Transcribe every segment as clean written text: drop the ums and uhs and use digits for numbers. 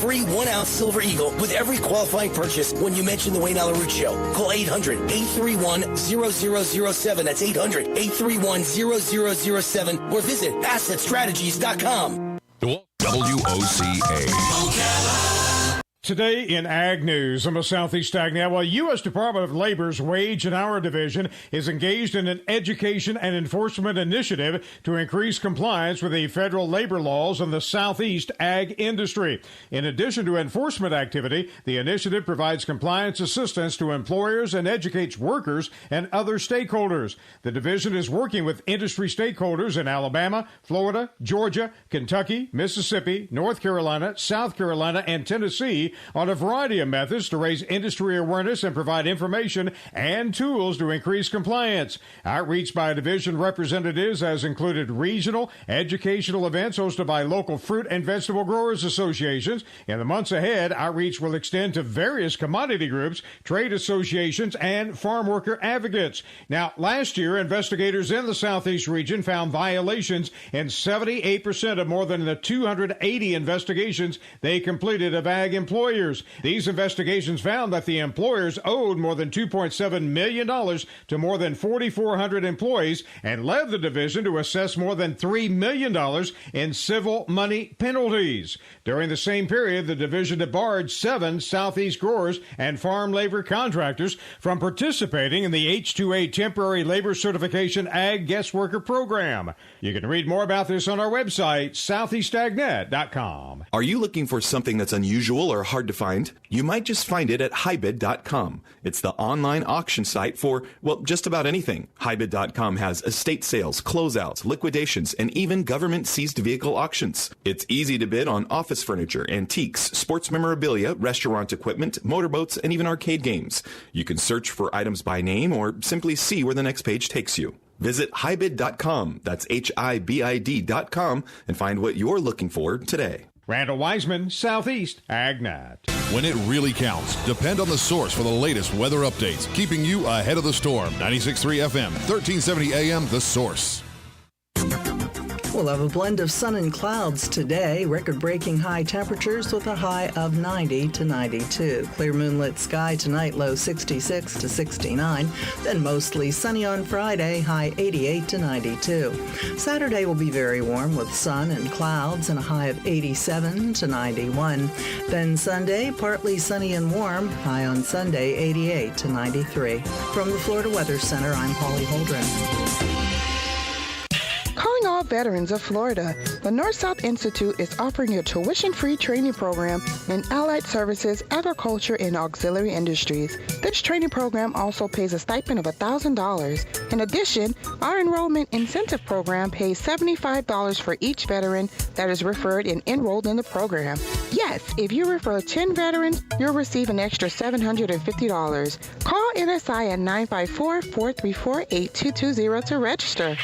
free 1-ounce Silver Eagle with every qualifying purchase when you mention the Wayne Allyn Root Show. Call 800-831-0007. That's 800-831-0007 or visit assetstrategies.com. WOCA. Today in Ag News on the Southeast Ag Net, well, U.S. Department of Labor's Wage and Hour Division is engaged in an education and enforcement initiative to increase compliance with the federal labor laws in the Southeast ag industry. In addition to enforcement activity, the initiative provides compliance assistance to employers and educates workers and other stakeholders. The division is working with industry stakeholders in Alabama, Florida, Georgia, Kentucky, Mississippi, North Carolina, South Carolina, and Tennessee on a variety of methods to raise industry awareness and provide information and tools to increase compliance. Outreach by division representatives has included regional educational events hosted by local fruit and vegetable growers associations. In the months ahead, outreach will extend to various commodity groups, trade associations, and farm worker advocates. Now, last year, investigators in the Southeast region found violations in 78% of more than the 280 investigations they completed of ag employees. These investigations found that the employers owed more than $2.7 million to more than 4,400 employees and led the division to assess more than $3 million in civil money penalties. During the same period, the division debarred 7 Southeast growers and farm labor contractors from participating in the H-2A Temporary Labor Certification Ag Guest Worker Program. You can read more about this on our website, southeastagnet.com. Are you looking for something that's unusual or hard to find? You might just find it at HiBid.com. It's the online auction site for, well, just about anything. HiBid.com has estate sales, closeouts, liquidations, and even government-seized vehicle auctions. It's easy to bid on office furniture, antiques, sports memorabilia, restaurant equipment, motorboats, and even arcade games. You can search for items by name or simply see where the next page takes you. Visit HiBid.com, that's HIBID.com, and find what you're looking for today. Randall Wiseman, Southeast AgNet. When it really counts, depend on the source for the latest weather updates, keeping you ahead of the storm. 96.3 FM, 1370 AM, The Source. We'll have a blend of sun and clouds today. Record-breaking high temperatures with a high of 90 to 92. Clear moonlit sky tonight, low 66 to 69. Then mostly sunny on Friday, high 88 to 92. Saturday will be very warm with sun and clouds and a high of 87 to 91. Then Sunday, partly sunny and warm, high on Sunday, 88 to 93. From the Florida Weather Center, I'm Holly Holdren. Calling all veterans of Florida, the North-South Institute is offering a tuition-free training program in allied services, agriculture, and auxiliary industries. This training program also pays a stipend of $1,000. In addition, our enrollment incentive program pays $75 for each veteran that is referred and enrolled in the program. Yes, if you refer 10 veterans, you'll receive an extra $750. Call NSI at 954-434-8220 to register.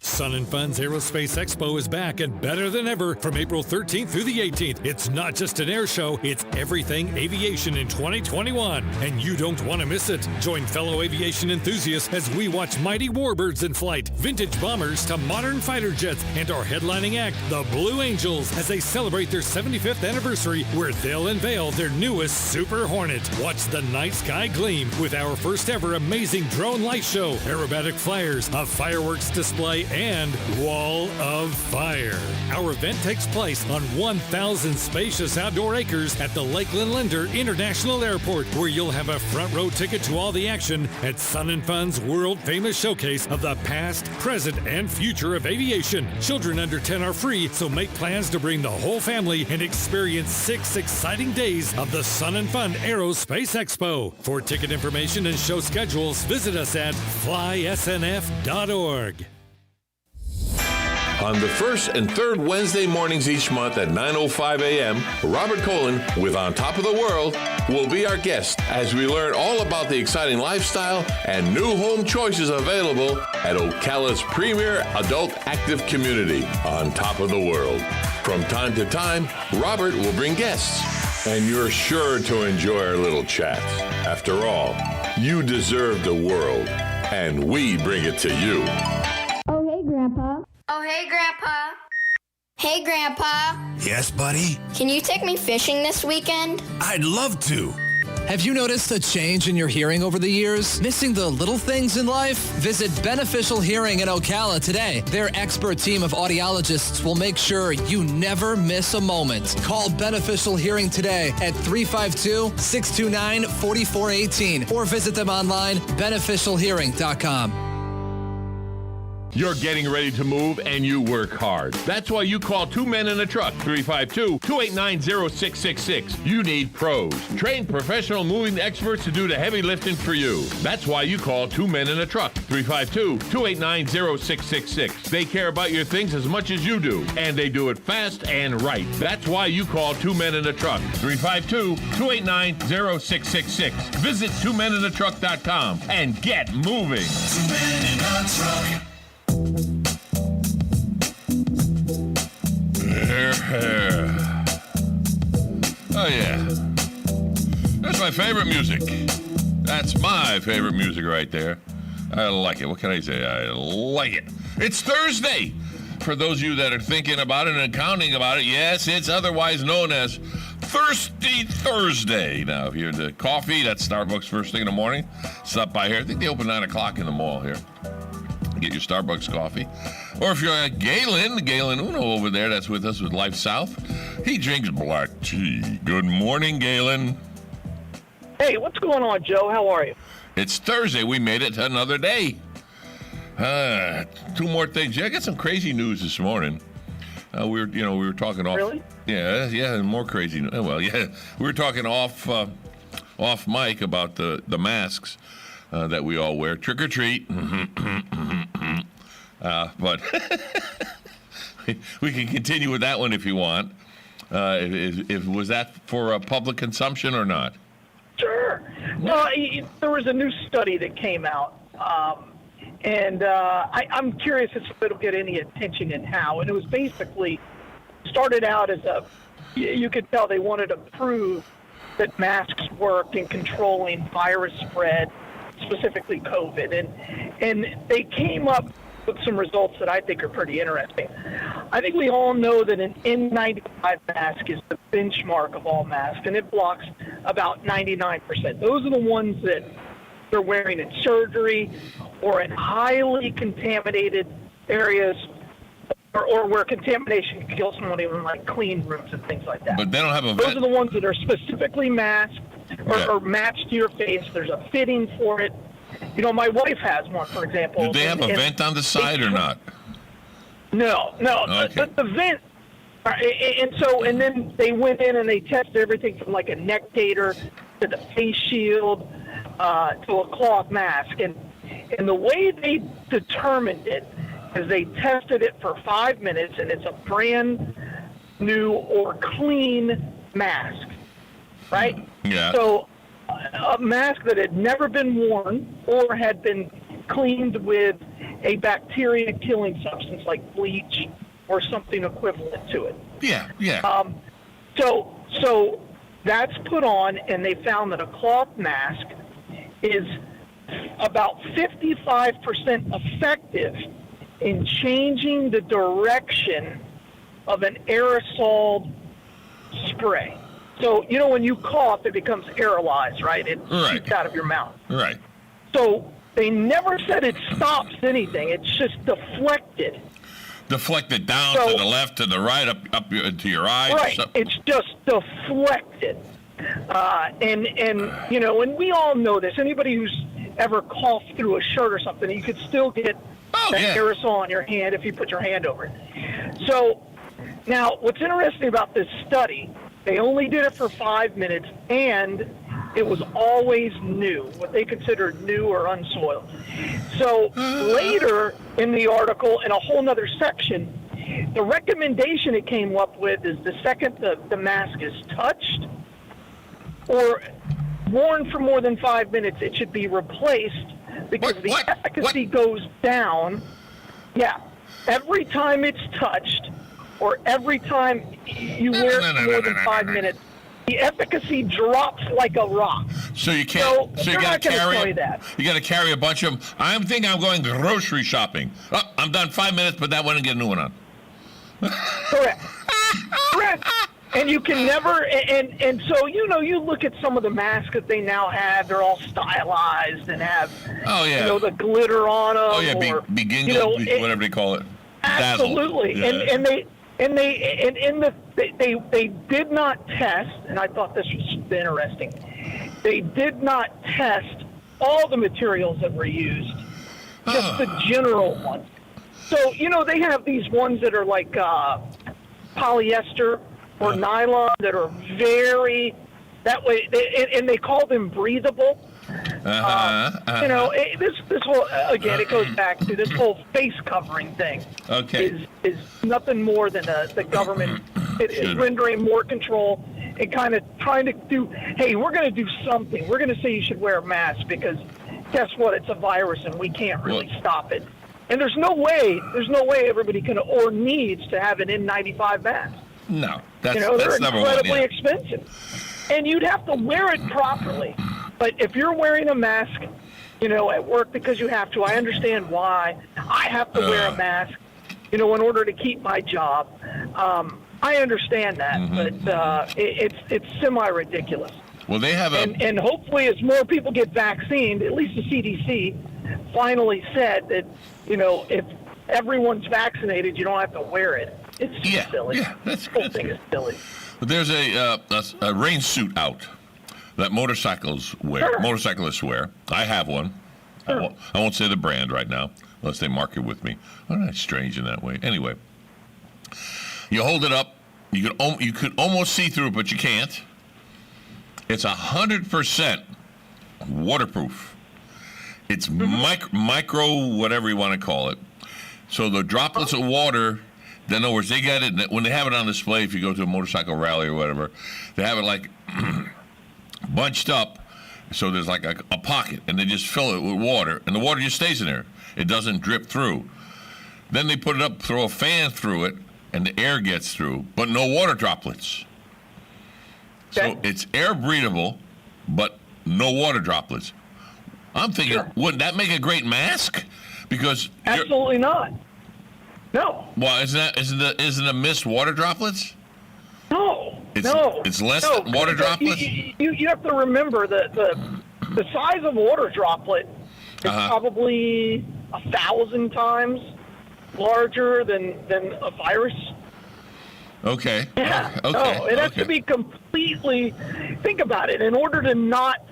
Sun and Fun's Aerospace Expo is back and better than ever from April 13th through the 18th. It's not just an air show, it's everything aviation in 2021. And you don't want to miss it. Join fellow aviation enthusiasts as we watch mighty warbirds in flight, vintage bombers to modern fighter jets, and our headlining act, the Blue Angels, as they celebrate their 75th anniversary, where they'll unveil their newest Super Hornet. Watch the night sky gleam with our first ever amazing drone light show, aerobatic flyers, a fireworks display, and Wall of Fire. Our event takes place on 1,000 spacious outdoor acres at the Lakeland Linder International Airport, where you'll have a front row ticket to all the action at Sun and Fun's world-famous showcase of the past, present, and future of aviation. Children under 10 are free, so make plans to bring the whole family and experience 6 exciting days of the Sun and Fun Aerospace Expo. For ticket information and show schedules, visit us at flysnf.org. On the first and third Wednesday mornings each month at 9:05 a.m., Robert Colin with On Top of the World will be our guest as we learn all about the exciting lifestyle and new home choices available at Ocala's premier adult active community, On Top of the World. From time to time, Robert will bring guests, and you're sure to enjoy our little chats. After all, you deserve the world, and we bring it to you. Oh, hey, Grandpa. Oh, hey, Grandpa. Hey, Grandpa. Yes, buddy? Can you take me fishing this weekend? I'd love to. Have you noticed a change in your hearing over the years? Missing the little things in life? Visit Beneficial Hearing in Ocala today. Their expert team of audiologists will make sure you never miss a moment. Call Beneficial Hearing today at 352-629-4418 or visit them online, beneficialhearing.com. You're getting ready to move and you work hard. That's why you call Two Men in a Truck, 352-289-0666. You need pros. Trained professional moving experts to do the heavy lifting for you. That's why you call Two Men in a Truck, 352-289-0666. They care about your things as much as you do, and they do it fast and right. That's why you call Two Men in a Truck, 352-289-0666. Visit twomeninatruck.com and get moving. 2 Men in a Truck. Oh, yeah. That's my favorite music. That's my favorite music right there. I like it. What can I say? I like it. It's Thursday. For those of you that are thinking about it and counting about it, yes, it's otherwise known as Thirsty Thursday. Now, if you're into coffee, that's Starbucks first thing in the morning. Stop by here. I think they open 9 o'clock in the mall here. Get your Starbucks coffee. Or if you're at Galen Uno over there that's with us with Life South, he drinks black tea. Good morning, Galen. Hey, what's going on, Joe? How are you? It's Thursday. We made it to another day. 2 more things. Yeah, I got some crazy news this morning. We were talking off. Really? Yeah, more crazy. Well, yeah, we were talking off mic about the masks that we all wear. Trick or treat. But we can continue with that one if you want. If was that for public consumption or not? Sure. No, there was a new study that came out, and I'm curious if it'll get any attention and how. And it was basically started out as you could tell they wanted to prove that masks worked in controlling virus spread, specifically COVID, and they came up with some results that I think are pretty interesting. I think we all know that an N95 mask is the benchmark of all masks, and it blocks about 99%. Those are the ones that they're wearing in surgery or in highly contaminated areas or where contamination can kill someone, even like clean rooms and things like that. But they don't have a Those are the ones that are specifically masked or matched to your face. There's a fitting for it. You know, my wife has one, for example. Do they have a vent on the side or not? No. Okay. The vent. And then they went in and they tested everything from like a neck gaiter to the face shield to a cloth mask. And the way they determined it is they tested it for 5 minutes, and it's a brand new or clean mask, right? Yeah. So a mask that had never been worn or had been cleaned with a bacteria-killing substance like bleach or something equivalent to it. Yeah. So that's put on, and they found that a cloth mask is about 55% effective in changing the direction of an aerosol spray. So, you know, when you cough, it becomes aerolized, right? It shoots out of your mouth. Right. So they never said it stops anything. It's just deflected. Deflected down to the left, to the right, up to your eyes. Right. It's just deflected. And you know, and we all know this. Anybody who's ever coughed through a shirt or something, you could still get aerosol on your hand if you put your hand over it. So now what's interesting about this study, they only did it for 5 minutes, and it was always new, what they considered new or unsoiled. So later in the article, in a whole nother section, the recommendation it came up with is the second the mask is touched or worn for more than 5 minutes, it should be replaced because the efficacy goes down. Yeah, every time it's touched or every time you wear it for more than 5 minutes, the efficacy drops like a rock. So you can't. So you got to carry that. You got to carry a bunch of them. I'm going grocery shopping. Oh, I'm done 5 minutes, but that one and get a new one on. Correct. Correct. And you can never, and so, you look at some of the masks that they now have, they're all stylized and have, the glitter on them. Oh, yeah, begin, whatever they call it. Absolutely. Yeah. They did not test, and I thought this was interesting, they did not test all the materials that were used, just the general ones. So, they have these ones that are like polyester or nylon that are very, that way, and they call them breathable. This whole, again, it goes back to this whole face covering thing. Okay. Is nothing more than the government is rendering more control and kind of trying to do, hey, we're going to do something. We're going to say you should wear a mask because guess what? It's a virus and we can't really stop it. And there's no way everybody can or needs to have an N95 mask. No, that's they're number incredibly one. Expensive, and you'd have to wear it properly. But if you're wearing a mask, at work because you have to, I understand why. I have to wear a mask, in order to keep my job. I understand that, but it's semi-ridiculous. Well, they have and hopefully, as more people get vaccinated, at least the CDC finally said that if everyone's vaccinated, you don't have to wear it. It's just silly. Yeah, that's the whole thing is silly. But there's a rain suit out that motorcyclists wear. I have one. Sure. I won't say the brand right now, unless they mark it with me. Oh, that's strange in that way. Anyway, you hold it up. You could almost see through it, but you can't. It's 100% waterproof. It's micro, whatever you want to call it. So the droplets of water, in other words, they get it when they have it on display. If you go to a motorcycle rally or whatever, they have it like bunched up. So there's like a pocket, and they just fill it with water, and the water just stays in there. It doesn't drip through. Then they put it up, throw a fan through it, and the air gets through, but no water droplets. Okay. So it's air breathable, but no water droplets. I'm thinking, wouldn't that make a great mask? Because absolutely not. No. Well, isn't a mist water droplets? No. It's less than water droplets. You have to remember that the size of water droplet is probably 1,000 times larger than a virus. Okay. Yeah. Okay. No, it has to be completely. Think about it. In order to not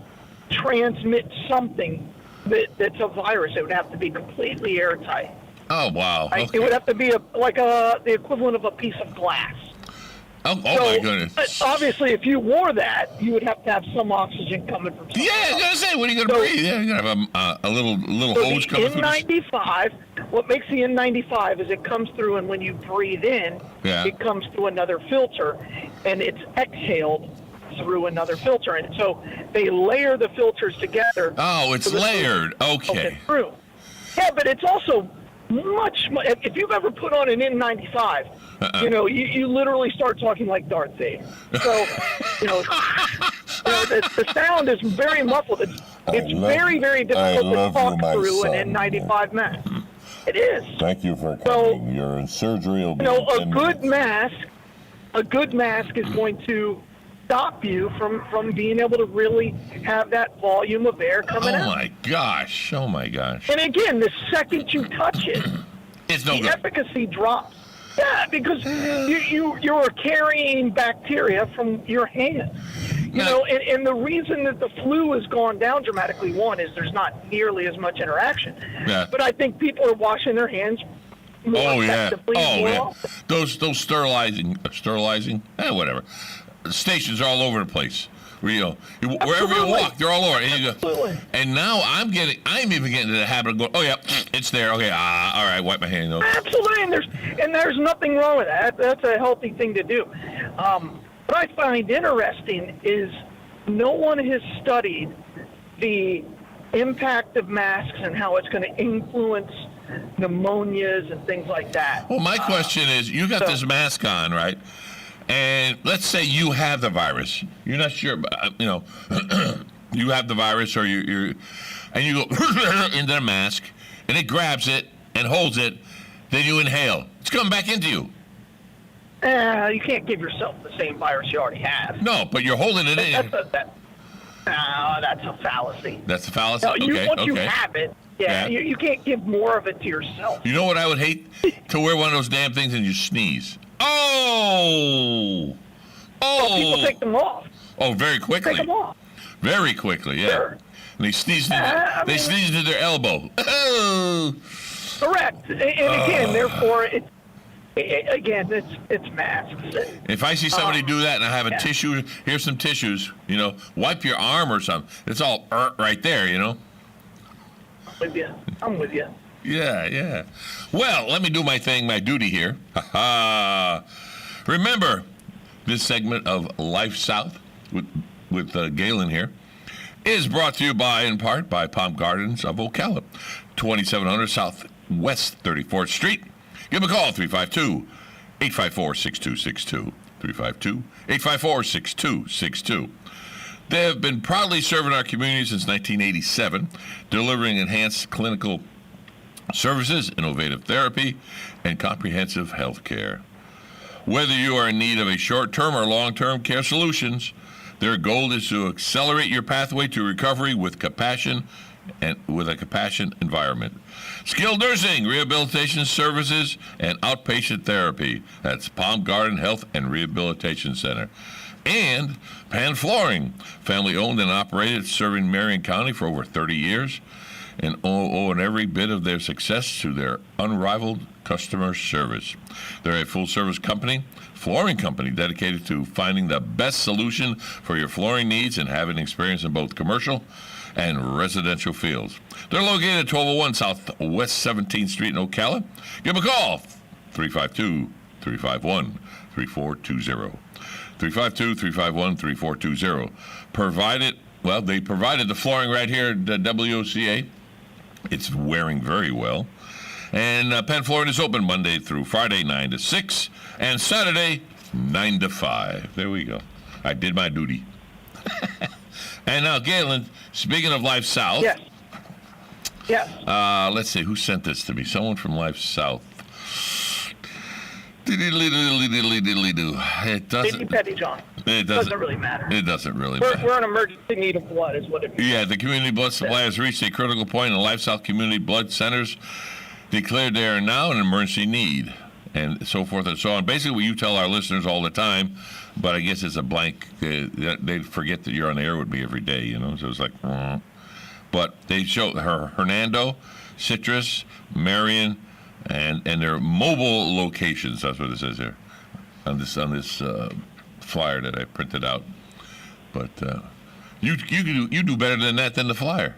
transmit something that's a virus, it would have to be completely airtight. Oh wow! Okay. It would have to be the equivalent of a piece of glass. Oh my goodness! Obviously, if you wore that, you would have to have some oxygen coming from. Yeah, I was gonna say, what are you gonna breathe? Yeah, you're gonna have a little hose coming through. N95. What makes the N95 is it comes through, and when you breathe in, it comes through another filter, and it's exhaled through another filter, and so they layer the filters together. Oh, it's layered. Okay. Through. Yeah, but it's also much. If you've ever put on an N95, you literally start talking like Darth Vader. So, the sound is very muffled. It's very, very difficult to talk through an N95 mask. It is. Thank you for coming. Your surgery will be. A good mask is going to stop you from being able to really have that volume of air coming out. Oh my gosh! And again, the second you touch it, it's no good. Efficacy drops. Yeah, because you're carrying bacteria from your hands. And the reason that the flu has gone down dramatically, one, is there's not nearly as much interaction. Yeah. But I think people are washing their hands more effectively. Often. Those sterilizing, whatever. Stations are all over the place. Wherever you walk, they're all over. And you go, and now I'm even getting into the habit of going, oh yeah, it's there. Okay, all right, wipe my hands. Absolutely, and there's nothing wrong with that. That's a healthy thing to do. What I find interesting is no one has studied the impact of masks and how it's going to influence pneumonias and things like that. Well, my question is, you got this mask on, right? And let's say you have the virus. You're not sure, but, you have the virus, or you go into the mask, and it grabs it and holds it. Then you inhale. It's coming back into you. You can't give yourself the same virus you already have. No, but you're holding it in. That's a fallacy. That's a fallacy? No, once you okay. have it, you can't give more of it to yourself. You know what I would hate? To wear one of those damn things and you sneeze. Oh! Well, people take them off. Oh, very quickly. Take them off. Very quickly, yeah. Sure. And they sneeze into their elbow. Oh! Correct. And again, therefore, it's masks. If I see somebody do that and I have a tissue, here's some tissues, wipe your arm or something. It's all right there, I'm with you. Yeah. Well, let me do my thing, my duty here. Remember, this segment of Life South with Galen here is brought to you in part by Palm Gardens of Ocala, 2700 Southwest 34th Street. Give them a call, 352-854-6262. 352-854-6262. They have been proudly serving our community since 1987, delivering enhanced clinical services, innovative therapy, and comprehensive health care. Whether you are in need of a short-term or long-term care solutions, their goal is to accelerate your pathway to recovery with compassion and with a compassionate environment. Skilled nursing, rehabilitation services, and outpatient therapy. That's Palm Garden Health and Rehabilitation Center. And Pan Flooring, family-owned and operated, serving Marion County for over 30 years, and owe every bit of their success to their unrivaled customer service. They're a full-service flooring company dedicated to finding the best solution for your flooring needs and having experience in both commercial and residential fields. They're located at 1201 Southwest 17th Street in Ocala. Give them a call, 352-351-3420. 352-351-3420. They provided the flooring right here at WOCA. It's wearing very well. And Penn Flooring is open Monday through Friday, 9 to 6, and Saturday, 9 to 5. There we go. I did my duty. And now, Galen, speaking of Life South. Yes. Let's see, who sent this to me? Someone from Life South. It doesn't. Petty John. It doesn't really matter. It doesn't really matter. We're in emergency need of blood, is what it means. Yeah, the community blood supply has reached a critical point, and Life South Community Blood Centers declared they are now in emergency need, and so forth and so on. Basically, what you tell our listeners all the time, but I guess it's a blank. They forget that you're on the air with me every day, So it's like, but they show Hernando, Citrus, Marion, and their mobile locations. That's what it says here on this flyer that I printed out. But you do better than that than the flyer.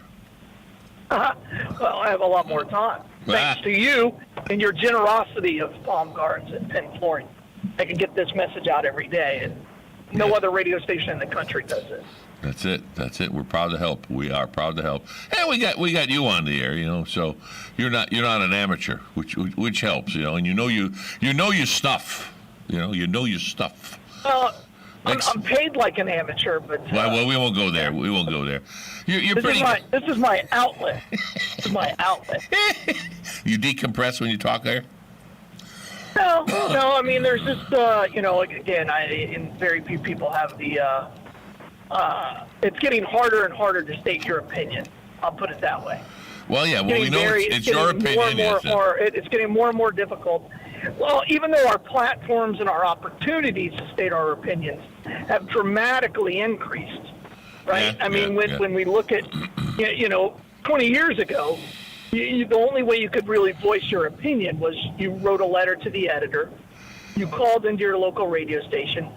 Well, I have a lot more time. Thanks to you and your generosity of Palm Gardens and Penn Flooring, I can get this message out every day, and no other radio station in the country does this. That's it. We're proud to help. We are proud to help. And we got you on the air, so you're not an amateur, which helps, and you know your stuff. You know your stuff. Well, I'm paid like an amateur, but well, we won't go there. We won't go there. You're pretty. This is my outlet. This is my outlet. You decompress when you talk there? No. I mean, there's just again, and very few people have the. It's getting harder and harder to state your opinion. I'll put it that way. Well, yeah. Well, we know it's your opinion. It's getting more and more difficult. Well, even though our platforms and our opportunities to state our opinions have dramatically increased, right? When we look at, 20 years ago, the only way you could really voice your opinion was you wrote a letter to the editor, you called into your local radio station,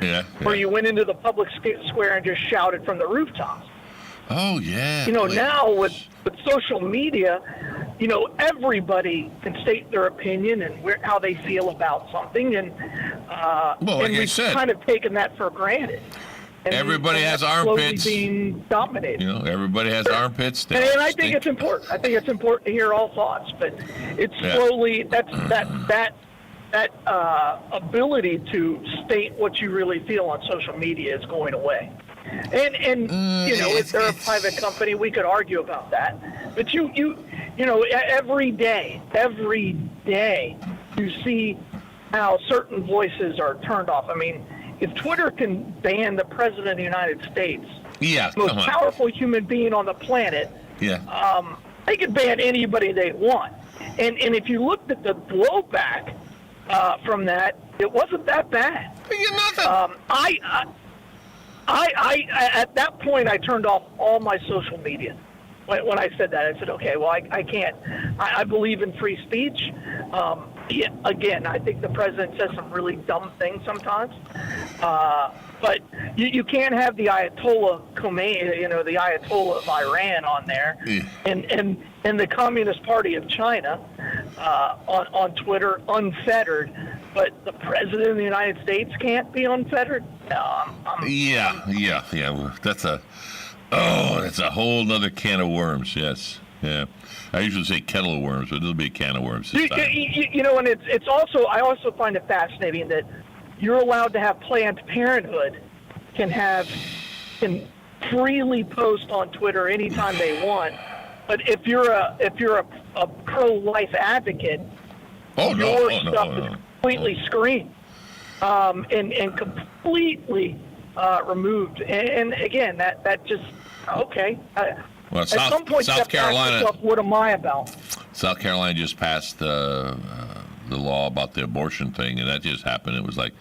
or you went into the public square and just shouted from the rooftops. Oh, yeah. Now with social media, everybody can state their opinion and how they feel about something, and we've kind of taken that for granted. And everybody has armpits. Being dominated. Everybody has armpits. And I think it's important. I think it's important to hear all thoughts, but it's slowly that ability to state what you really feel on social media is going away. And if they're a private company, we could argue about that. But every day you see how certain voices are turned off. I mean, if Twitter can ban the President of the United States, the most powerful human being on the planet, they can ban anybody they want. And if you looked at the blowback from that, it wasn't that bad. I at that point, I turned off all my social media. When I said that, I said, okay, well, I can't. I believe in free speech. Again, I think the president says some really dumb things sometimes. But you can't have the Ayatollah Khomeini, the Ayatollah of Iran on there, and the Communist Party of China on Twitter unfettered. But the president of the United States can't be unfettered? No. That's a whole other can of worms, yes. Yeah. I usually say kettle of worms, but it'll be a can of worms this time. And it's also, I also find it fascinating that you're allowed to have Planned Parenthood can freely post on Twitter anytime they want. But if you're a pro-life advocate, your stuff is completely screened and completely removed. And again, that just okay. Well, at some point, South Carolina. Yourself, what am I about? South Carolina just passed the law about the abortion thing, and that just happened. It was like,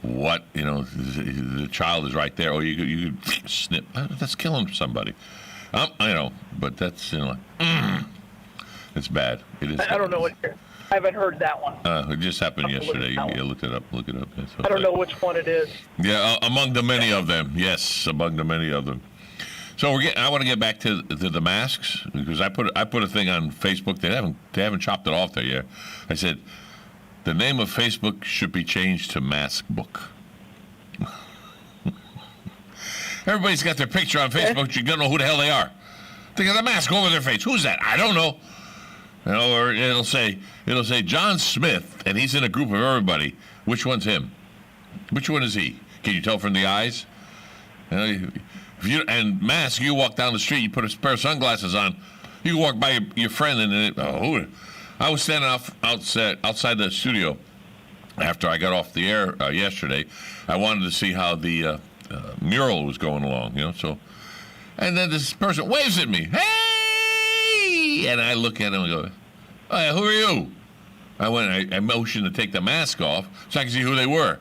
what? The child is right there. Oh, you could snip. That's killing somebody. But that's it's bad. It is. I don't know what. I haven't heard that one. It just happened yesterday. You look it up. Look it up. I don't know which one it is. Yeah, among the many of them. Yes, among the many of them. So I want to get back to the masks, because I put a thing on Facebook. They haven't chopped it off there yet. I said the name of Facebook should be changed to Mask Book. Everybody's got their picture on Facebook. You don't know who the hell they are. They got a mask over their face. Who's that? I don't know. Or it'll say John Smith, and he's in a group of everybody. Which one's him? Which one is he? Can you tell from the eyes? And mask, you walk down the street, you put a pair of sunglasses on, you walk by your friend, and I was standing outside the studio after I got off the air yesterday. I wanted to see how the mural was going along, So, and then this person waves at me, hey, and I look at him and go, oh, yeah, who are you? I motioned to take the mask off so I could see who they were.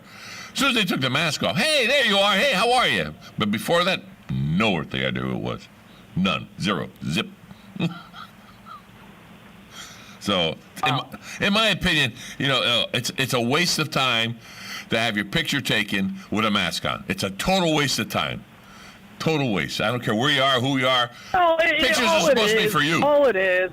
As soon as they took the mask off, hey, there you are. Hey, how are you? But before that, no idea who it was. None. Zero. Zip. So, in my opinion, it's a waste of time to have your picture taken with a mask on. It's a total waste of time. Total waste. I don't care where you are, who you are. Pictures are supposed to be for you. All it is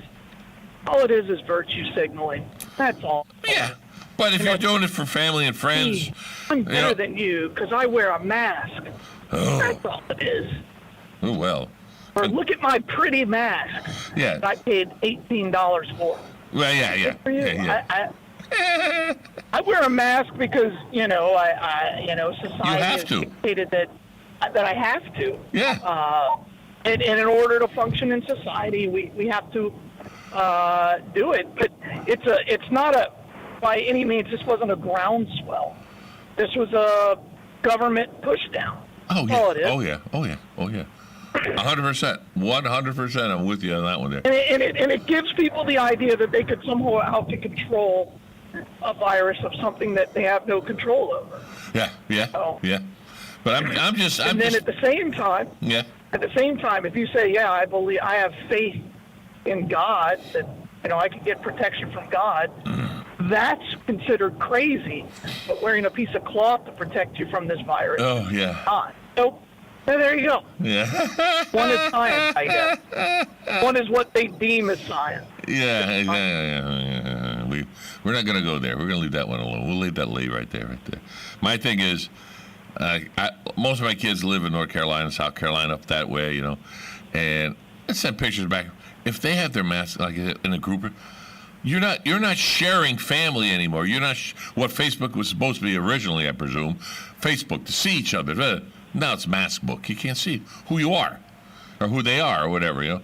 virtue signaling. That's all. Yeah. But if you're doing it for family and friends... I'm better than you because I wear a mask. Oh. That's all it is. Oh, well. Or look at my pretty mask that I paid $18 for. Well, yeah. I wear a mask because, society has dictated that I have to. Yeah. And in order to function in society, we have to do it. But it's not by any means, this wasn't a groundswell. This was a government push down. Oh, yeah. All it is. Oh, yeah. 100%. 100%. I'm with you on that one there. And it gives people the idea that they could somehow out to control a virus of something that they have no control over. Yeah. But I'm just. At the same time. Yeah. At the same time, if you say, I have faith in God that I could get protection from God. That's considered crazy, but wearing a piece of cloth to protect you from this virus. Oh, yeah. So, there you go. Yeah. One is science, I guess. One is what they deem as science. Yeah. We're not going to go there. We're going to leave that one alone. We'll leave that right there. My thing is, most of my kids live in North Carolina, South Carolina, up that way, and I send pictures back. If they have their masks like in a group, you're not sharing family anymore. You're not what Facebook was supposed to be originally, I presume. Facebook to see each other. Now it's Mask Book. You can't see who you are, or who they are, or whatever.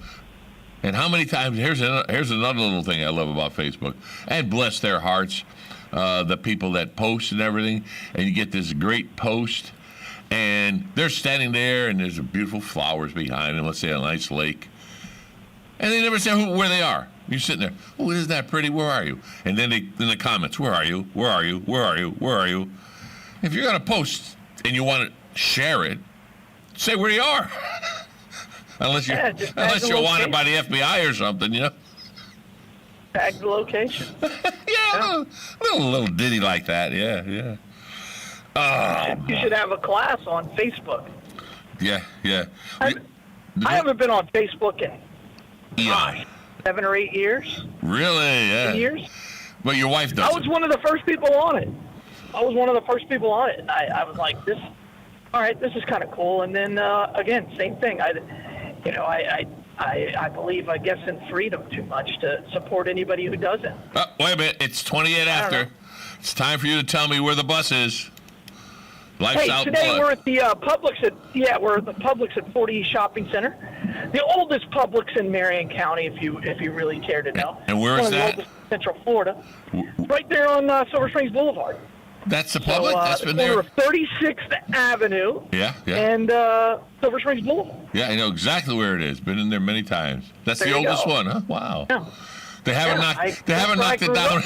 And how many times? Here's another little thing I love about Facebook. And bless their hearts, the people that post and everything, and you get this great post, and they're standing there, and there's beautiful flowers behind them, let's say a nice lake, and they never say where they are. You're sitting there, oh, isn't that pretty? Where are you? And then in the comments, where are you? Where are you? Where are you? Where are you? If you're going to post and you want to share it, say where you are. unless you're wanted by the FBI or something, you know. Tag the location. Yeah, a little ditty like that. Yeah. You should have a class on Facebook. Yeah. I haven't been on Facebook in 7 or 8 years. Really? Yeah. 10 years. But your wife does. I was one of the first people on it. And I was like, this is kind of cool. And then again, same thing. I believe, I guess, in freedom too much to support anybody who doesn't. Wait a minute. It's 28 after. It's time for you to tell me where the bus is. Today we're at the Publix at 40 Shopping Center, the oldest Publix in Marion County, if you really care to know. And where is that? One of the oldest in Central Florida, right there on Silver Springs Boulevard. That's the Publix. That's been there. Corner of 36th Avenue. Yeah. And Silver Springs Boulevard. Yeah, I know exactly where it is. Been in there many times. That's the oldest one, huh? Wow. Yeah. They haven't knocked it down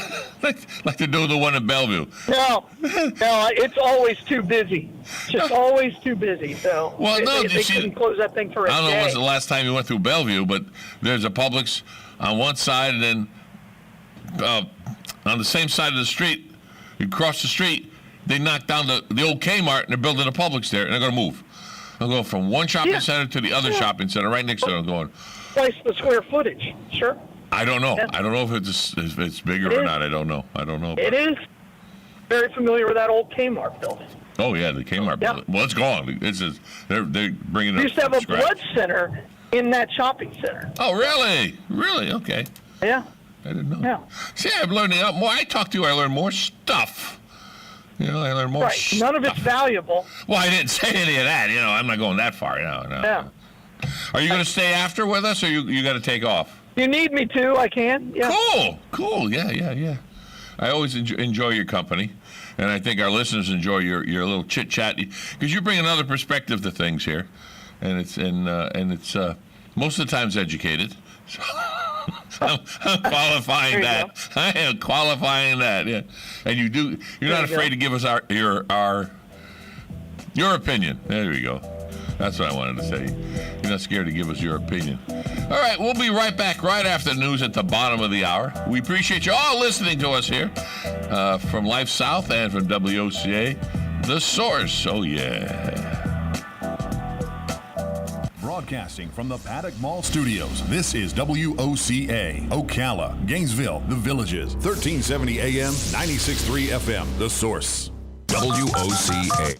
like they do the one in Bellevue. No, it's always too busy. Just always too busy. So they couldn't close that thing for a day. I don't know when was the last time you went through Bellevue, but there's a Publix on one side, and then on the same side of the street, you cross the street, they knocked down the old Kmart, and they're building a Publix there, and they're going to move. They'll go from one shopping center to the other shopping center right next to them going. Twice the square footage, sure. I don't know. Yeah. I don't know if it's bigger or not. I don't know. It is. Very familiar with that old Kmart building. Oh yeah, the Kmart building. Well, it's gone. They're bringing it up. We used to have a blood center in that shopping center. Oh really? Really? Okay. Yeah. I didn't know. Yeah. See, I'm learning more. I talk to you. I learn more stuff. I learn more. Right. Stuff. None of it's valuable. Well, I didn't say any of that. I'm not going that far. No. Yeah. Are you going to stay after with us, or you got to take off? You need me to, I can. Yeah. Cool. Yeah. I always enjoy your company, and I think our listeners enjoy your little chit chat because you bring another perspective to things here, and it's most of the times educated. So I'm qualifying that. I am qualifying that. Yeah, and you're not afraid to give us your opinion. There we go. That's what I wanted to say. You're not scared to give us your opinion. All right, we'll be right back right after the news at the bottom of the hour. We appreciate you all listening to us here from Life South and from WOCA, The Source. Oh, yeah. Broadcasting from the Paddock Mall Studios, this is WOCA, Ocala, Gainesville, The Villages, 1370 AM, 96.3 FM, The Source. WOCA.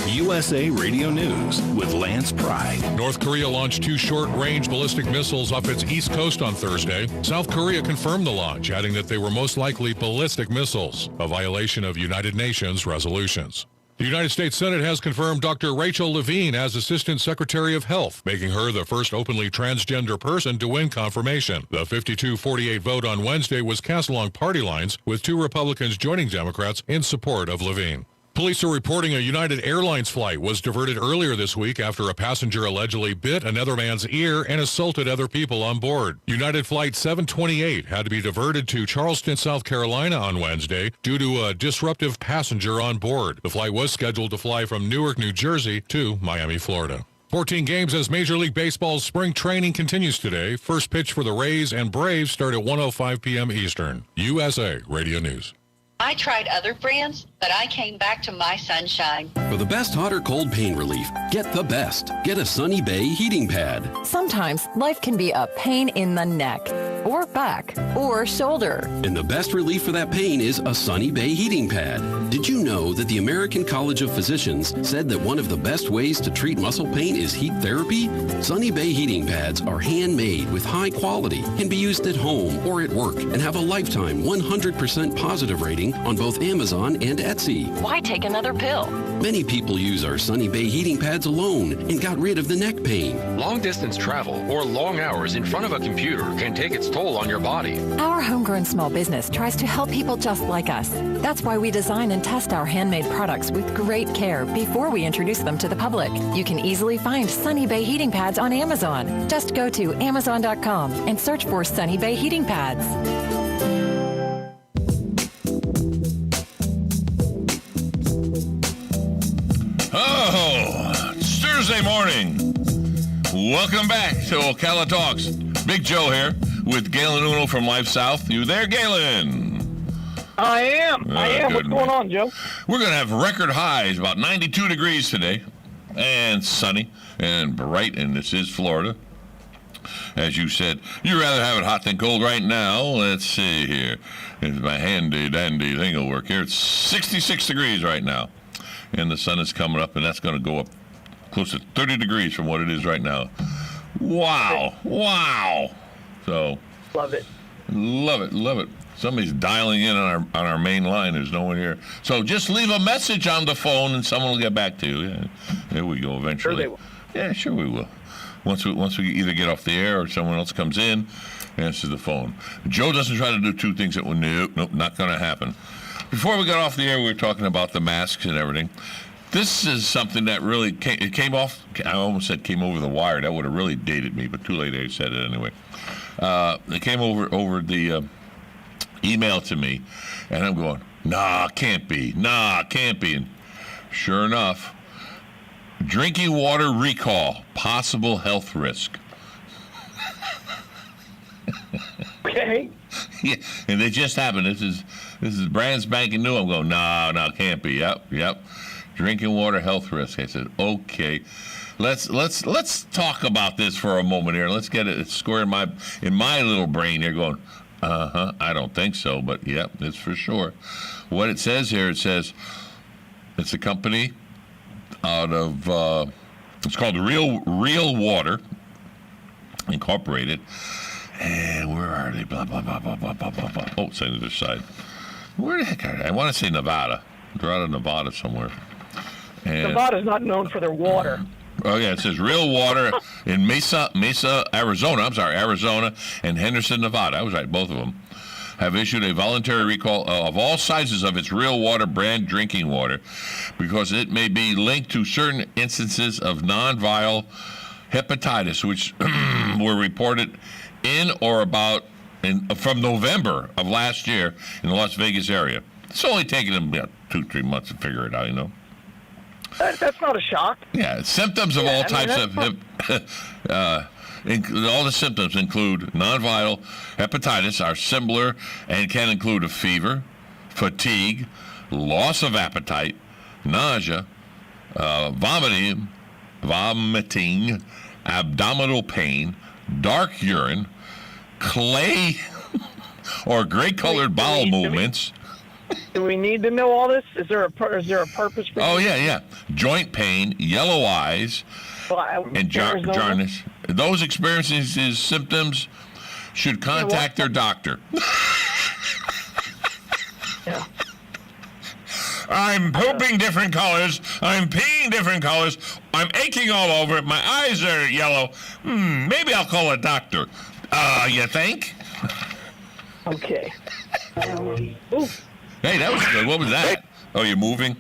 USA Radio News with Lance Pride. North Korea launched 2 short-range ballistic missiles off its east coast on Thursday. South Korea confirmed the launch, adding that they were most likely ballistic missiles, a violation of United Nations resolutions. The United States Senate has confirmed Dr. Rachel Levine as Assistant Secretary of Health, making her the first openly transgender person to win confirmation. The 52-48 vote on Wednesday was cast along party lines, with 2 Republicans joining Democrats in support of Levine. Police are reporting a United Airlines flight was diverted earlier this week after a passenger allegedly bit another man's ear and assaulted other people on board. United Flight 728 had to be diverted to Charleston, South Carolina on Wednesday due to a disruptive passenger on board. The flight was scheduled to fly from Newark, New Jersey to Miami, Florida. 14 games as Major League Baseball's spring training continues today. First pitch for the Rays and Braves start at 1:05 p.m. Eastern. USA Radio News. I tried other brands, but I came back to My Sunshine. For the best hot or cold pain relief, get the best. Get a Sunny Bay heating pad. Sometimes life can be a pain in the neck. or back or shoulder. And the best relief for that pain is a Sunny Bay heating pad. Did you know that the American College of Physicians said that one of the best ways to treat muscle pain is heat therapy? Sunny Bay heating pads are handmade with high quality, can be used at home or at work, and have a lifetime 100% positive rating on both Amazon and Etsy. Why take another pill? Many people use our Sunny Bay heating pads alone and got rid of the neck pain. Long distance travel or long hours in front of a computer can take its toll on your body. Our homegrown small business tries to help people just like us. That's why we design and test our handmade products with great care before we introduce them to the public. You can easily find Sunny Bay heating pads on Amazon. Just go to Amazon.com and search for Sunny Bay heating pads. Oh, it's Thursday morning. Welcome back to Ocala Talks. Big Joe here with Galen Uno from Life South. You there, Galen? I am. What's going on, Joe? We're going to have record highs, about 92 degrees today, and sunny and bright, and this is Florida. As you said, you'd rather have it hot than cold right now. Let's see here. If my handy-dandy thing will work here. It's 66 degrees right now. And the sun is coming up, and that's going to go up close to 30 degrees from what it is right now. Wow. So love it. Somebody's dialing in on our main line. There's no one here. So just leave a message on the phone, and someone will get back to you. Yeah, there we go, eventually. Sure they will. Yeah, sure we will. Once we either get off the air or someone else comes in, answers the phone. Joe doesn't try to do two things at once. Nope, not going to happen. Before we got off the air, we were talking about the masks and everything. This is something that really came off. I almost said came over the wire. That would have really dated me, but too late. I said it anyway. It came over the email to me, and I'm going, can't be. And sure enough, drinking water recall, possible health risk. Okay. Yeah, and it just happened. This is brand spanking new. I'm going, no, can't be. Yep. Drinking water health risk. I said, okay, let's talk about this for a moment here. Let's get it square in my little brain here. Going, I don't think so, but yep, it's for sure. What it says here, it's a company out of it's called Real Water Incorporated. And where are they? Blah, blah, blah, blah, blah, blah, blah, blah. Oh, it's on the other side. Where the heck are they? I want to say Nevada. They're out of Nevada somewhere. And Nevada's not known for their water. Oh, yeah, it says Real Water in Mesa, Arizona. Arizona and Henderson, Nevada. I was right, both of them. Have issued a voluntary recall of all sizes of its Real Water brand drinking water because it may be linked to certain instances of non-viral hepatitis, which were reported in or about from November of last year in the Las Vegas area. It's only taken them 2-3 months to figure it out, you know. That's not a shock. Yeah, symptoms of all types of all the symptoms include non-viral hepatitis are similar and can include a fever, fatigue, loss of appetite, nausea, vomiting, abdominal pain, dark urine, clay or gray-colored bowel movements. Do we need to know all this? Is there a purpose for Oh, yeah. Joint pain, yellow eyes, and jaundice. Those experiences symptoms should contact their doctor. Yeah. I'm pooping different colors. I'm peeing different colors. I'm aching all over. My eyes are yellow. Maybe I'll call a doctor. You think? Okay. Hey, that was good. What was that? Oh, you're moving?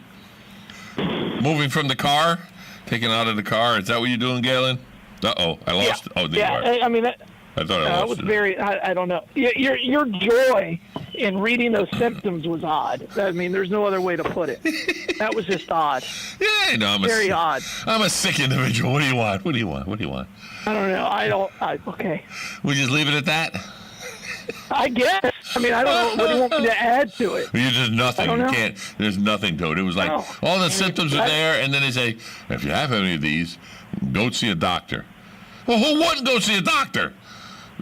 Moving from the car? Taking out of the car? Is that what you're doing, Galen? Uh-oh, I lost it. Oh, there you are. I mean, I thought I lost it. I don't know. Your joy in reading those symptoms was odd. I mean, there's no other way to put it. That was just odd. Yeah, no, very odd. I'm a sick individual. What do you want? I don't know. Okay. We just leave it at that? I guess. I mean, I don't know. What do you want me to add to it? There's just nothing. You can't. There's nothing to it. It was like all the symptoms are there, and then they say, if you have any of these, go see a doctor. Well, who wouldn't go see a doctor?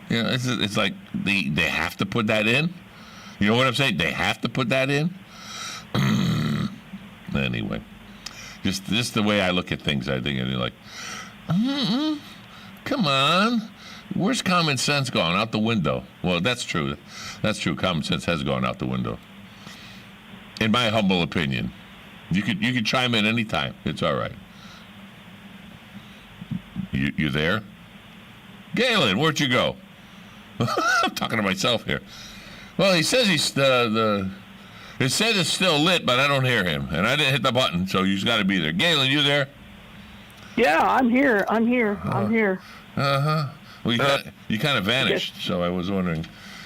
You know, it's like they have to put that in. You know what I'm saying? They have to put that in. Anyway, just the way I look at things, I think, and you're like, come on, where's common sense gone out the window? Well, that's true. That's true. Common sense has gone out the window, in my humble opinion. You could chime in anytime. It's all right. You there? Galen, where'd you go? I'm talking to myself here. Well, he says he's it says it's still lit, but I don't hear him, and I didn't hit the button, so he's got to be there. Galen, you there? Yeah, I'm here. I'm here. Uh-huh. Well, you kind of vanished, so I was wondering.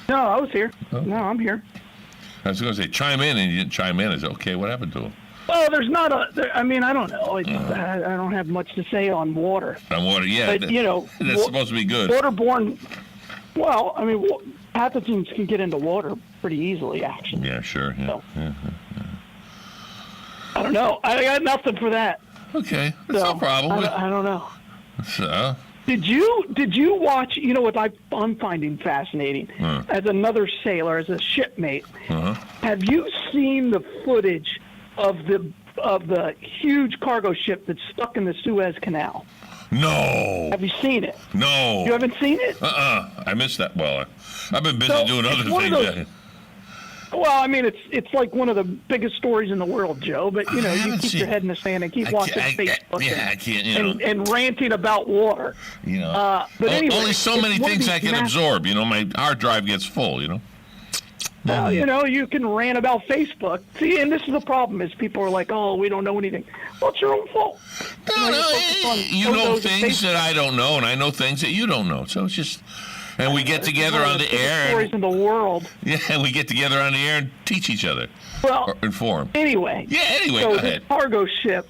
No, I was here. Oh. No, I'm here. I was going to say chime in, and you didn't chime in. I said, okay, what happened to him? Well, there's not I don't know. I don't have much to say on water. On water, yeah. But, you know, that's supposed to be good. Waterborne. Well, I mean, pathogens can get into water pretty easily, actually. Yeah, sure. Yeah. So, I don't know. I got nothing for that. Okay, that's no problem. I don't know. So. Did you watch? You know what I'm finding fascinating as another sailor, as a shipmate. Have you seen the footage of the huge cargo ship that's stuck in the Suez Canal? No. Have you seen it? No. You haven't seen it? I missed that. Well, I've been busy doing other things. Well, I mean, it's like one of the biggest stories in the world, Joe. But you know, you keep your head in the sand and keep watching Facebook and ranting about water. You know, but anyway, only so many things I can absorb. You know, my hard drive gets full. You know. Well, you know, you can rant about Facebook. See, and this is the problem: is people are like, "Oh, we don't know anything." Well, it's your own fault. You know things that I don't know, and I know things that you don't know. So it's just. And we get together on the air. Stories in the world. Yeah, and we get together on the air and teach each other. Well, or inform. Anyway. Yeah, anyway, so go ahead. The cargo ship,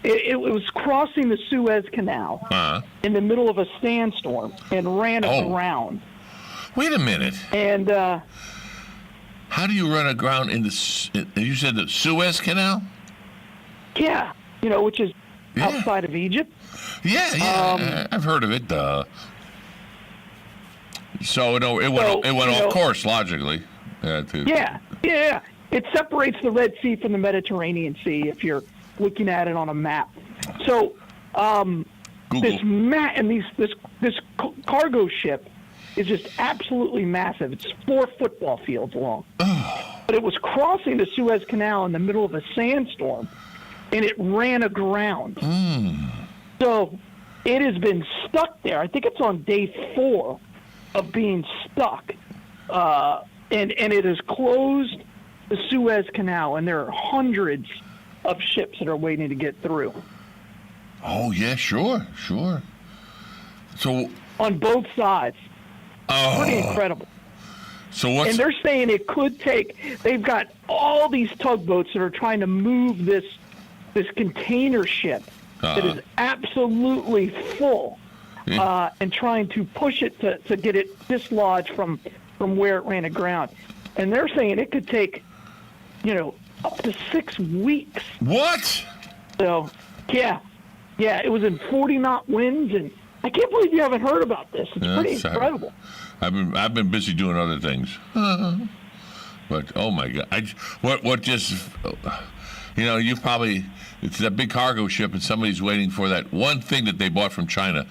it was crossing the Suez Canal in the middle of a sandstorm and ran aground. Wait a minute. And how do you run aground in the? You said the Suez Canal? Yeah, you know, which is outside of Egypt. Yeah, I've heard of it. So it went off course logically. Yeah. It separates the Red Sea from the Mediterranean Sea if you're looking at it on a map. So this cargo ship is just absolutely massive. It's 4 football fields long. But it was crossing the Suez Canal in the middle of a sandstorm, and it ran aground. So it has been stuck there. I think it's on day 4 of being stuck, and it has closed the Suez Canal, and there are hundreds of ships that are waiting to get through. Oh yeah, sure. So on both sides, pretty incredible. So what's? And they're saying it could take. They've got all these tugboats that are trying to move this container ship that is absolutely full. And trying to push it to get it dislodged from where it ran aground. And they're saying it could take, up to 6 weeks. What? So, yeah, it was in 40-knot winds, and I can't believe you haven't heard about this. It's pretty incredible. I've been busy doing other things. But, oh, my God. What just, you probably... It's that big cargo ship, and somebody's waiting for that one thing that they bought from China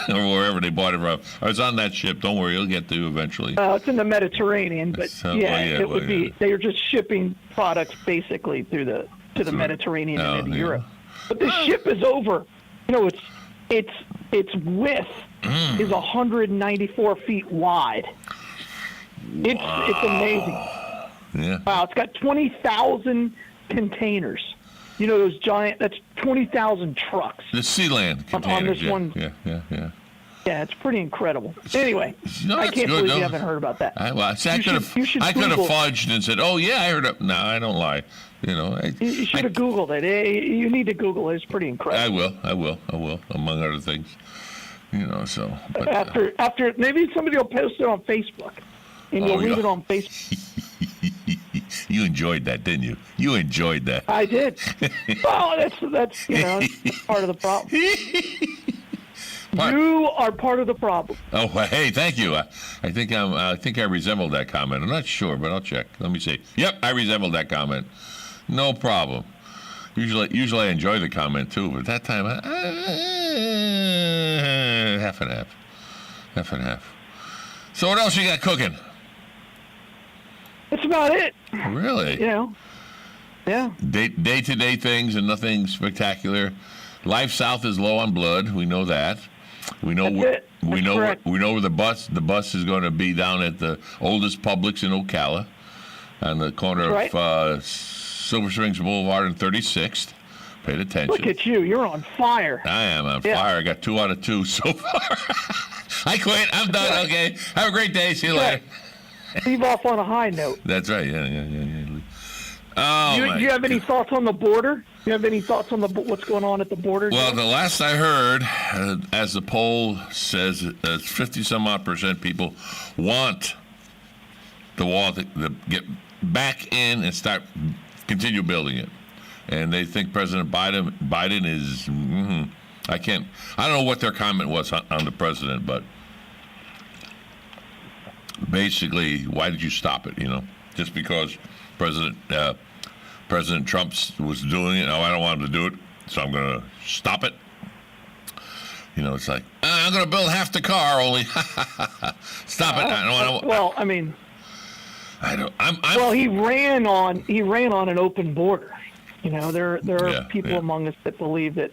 or wherever they bought it from. I was on that ship. Don't worry, it'll get to you eventually. It's in the Mediterranean, but it would be. They are just shipping products basically to the Mediterranean and into Europe. But the ship is over. Its width is 194 feet wide. It's amazing. Yeah. Wow, it's got 20,000 containers. You know those giant? That's 20,000 trucks. The Sealand on containers. this one. Yeah. Yeah, it's pretty incredible. Anyway, I can't believe you haven't heard about that. I could have fudged and said, "Oh yeah, I heard it." No, I don't lie. You should have Googled it. You need to Google it. It's pretty incredible. I will. Among other things. So. But, after maybe somebody will post it on Facebook, and you'll read it on Facebook. You enjoyed that, didn't you? You enjoyed that. I did. Well, that's part of the problem. You are part of the problem. Oh, hey, thank you. I think I resembled that comment. I'm not sure, but I'll check. Let me see. Yep, I resembled that comment. No problem. Usually I enjoy the comment too, but that time half and half. Half and half. So what else you got cooking? That's about it. Really? Yeah. Day-to-day things and nothing spectacular. Life south is low on blood. We know that. We know where the bus is going to be down at the oldest Publix in Ocala, on the corner of Silver Springs Boulevard and 36th. Paid attention. Look at you. You're on fire. I am on fire. I got 2 out of 2 so far. I quit. I'm done. Okay. Have a great day. See you later. Leave off on a high note. That's right. Yeah. Oh, do you have any thoughts on the border? Do you have any thoughts on what's going on at the border? Well, the last I heard, as the poll says, 50-some-odd% people want the wall to get back in and continue building it. And they think President Biden is, I don't know what their comment was on the president, but basically, why did you stop it, Just because President Trump was doing it, I don't want him to do it, so I'm going to stop it. It's like, I'm going to build half the car, only stop it. Well, I mean, he ran on an open border. There are people among us that believe that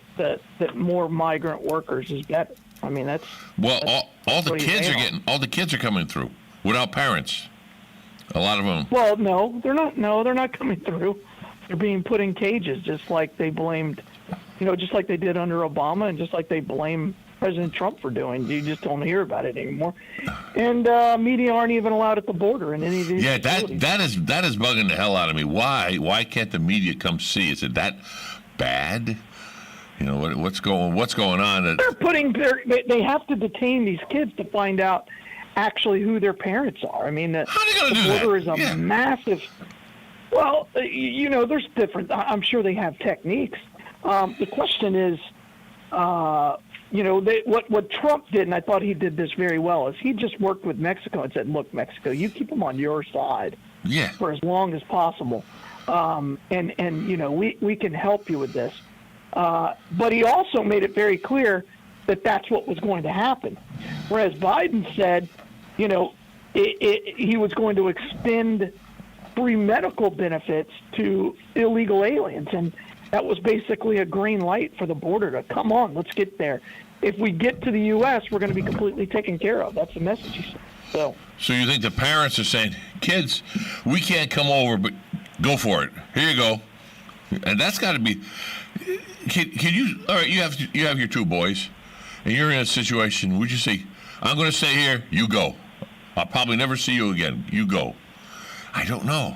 more migrant workers is better. I mean, all the kids are coming through without parents. A lot of them. Well, no, they're not. No, they're not coming through. They're being put in cages, just like they blamed, just like they did under Obama, and just like they blame President Trump for doing. You just don't hear about it anymore. And media aren't even allowed at the border in any of these. Yeah, that is bugging the hell out of me. Why can't the media come see? Is it that bad? What's going on? They have to detain these kids to find out actually who their parents are. I mean, the border is a massive. Well, there's different. I'm sure they have techniques. The question is, what Trump did, and I thought he did this very well, is he just worked with Mexico and said, "Look, Mexico, you keep them on your side for as long as possible, and we can help you with this." But he also made it very clear that that's what was going to happen. Whereas Biden said, he was going to extend free medical benefits to illegal aliens, and that was basically a green light for the border to come on, let's get there. If we get to the U.S., we're going to be completely taken care of. That's the message he said. So you think the parents are saying, kids, we can't come over, but go for it. Here you go. And that's got to be. Can you? All right, you have your 2 boys, and you're in a situation. Would you say, I'm going to stay here. You go. I'll probably never see you again. You go. I don't know.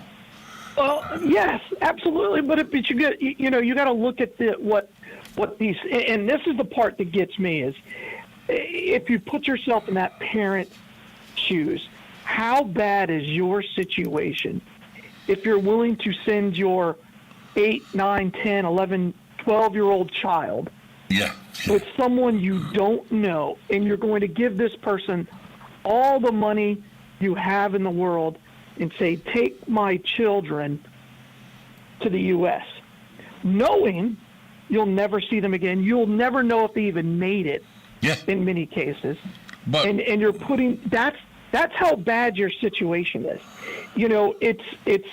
Well, yes, absolutely. But you got to look at what these, and this is the part that gets me, is if you put yourself in that parent's shoes, how bad is your situation if you're willing to send your 8, 9, 10, 11, 12-year-old child with someone you don't know, and you're going to give this person all the money you have in the world and say, take my children to the U.S., knowing you'll never see them again. You'll never know if they even made it in many cases. But, and you're putting, that's how bad your situation is. It's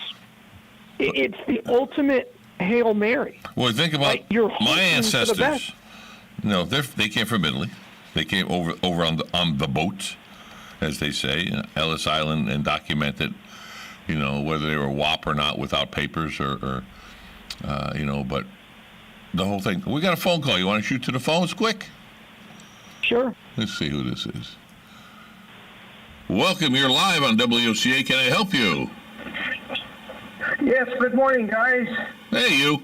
the ultimate Hail Mary. Well, think about my ancestors. No, they came from Italy. They came over on the boat, as they say, Ellis Island, and documented, whether they were WAP or not, without papers or but the whole thing. We got a phone call. You want to shoot to the phones quick? Sure. Let's see who this is. Welcome. You're live on WOCA. Can I help you? Yes, good morning, guys. Hey, you.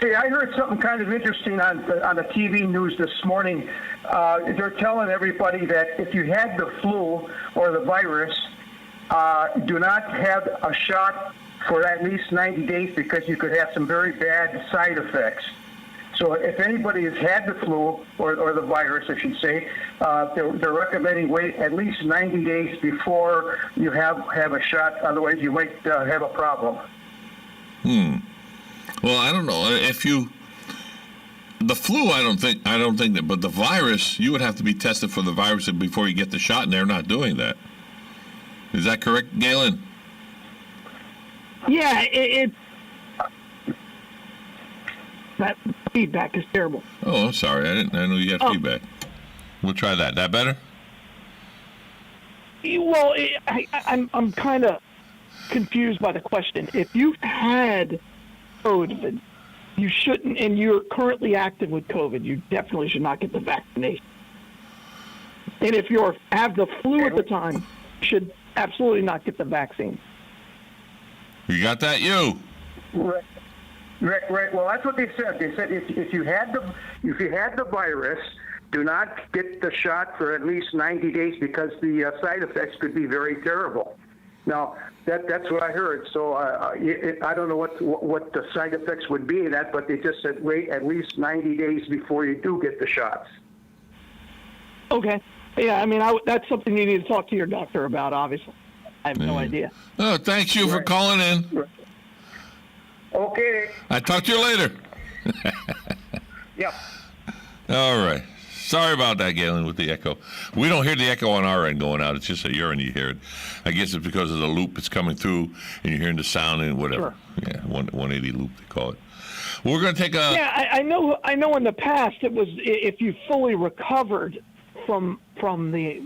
Hey, I heard something kind of interesting on the TV news this morning. They're telling everybody that if you had the flu or the virus, do not have a shot for at least 90 days because you could have some very bad side effects. So if anybody has had the flu or the virus, I should say, they're recommending wait at least 90 days before you have a shot. Otherwise, you might have a problem. Well, I don't know the flu. I don't think that, but the virus, you would have to be tested for the virus before you get the shot, and they're not doing that. Is that correct, Galen? Yeah, that feedback is terrible. Oh, I'm sorry. I know you had feedback. We'll try that. That better? Well, I'm kind of confused by the question. If you've had COVID, you shouldn't, and you're currently active with COVID, you definitely should not get the vaccination. And if you have the flu at the time, you should absolutely not get the vaccine. You got that, you? Right. Well, that's what they said. They said if you had the virus, do not get the shot for at least 90 days because the side effects could be very terrible. Now, that's what I heard. So I don't know what the side effects would be in that, but they just said wait at least 90 days before you do get the shots. Okay. Yeah, I mean, that's something you need to talk to your doctor about, obviously. I have no idea. Oh, thanks you for calling in. Right. Okay. I'll talk to you later. Yep. All right. Sorry about that, Galen, with the echo. We don't hear the echo on our end going out. It's just at your end you hear it. I guess it's because of the loop it's coming through, and you're hearing the sound and whatever. Sure. Yeah, 180 loop, they call it. We're going to take a... Yeah, I know in the past it was if you fully recovered from the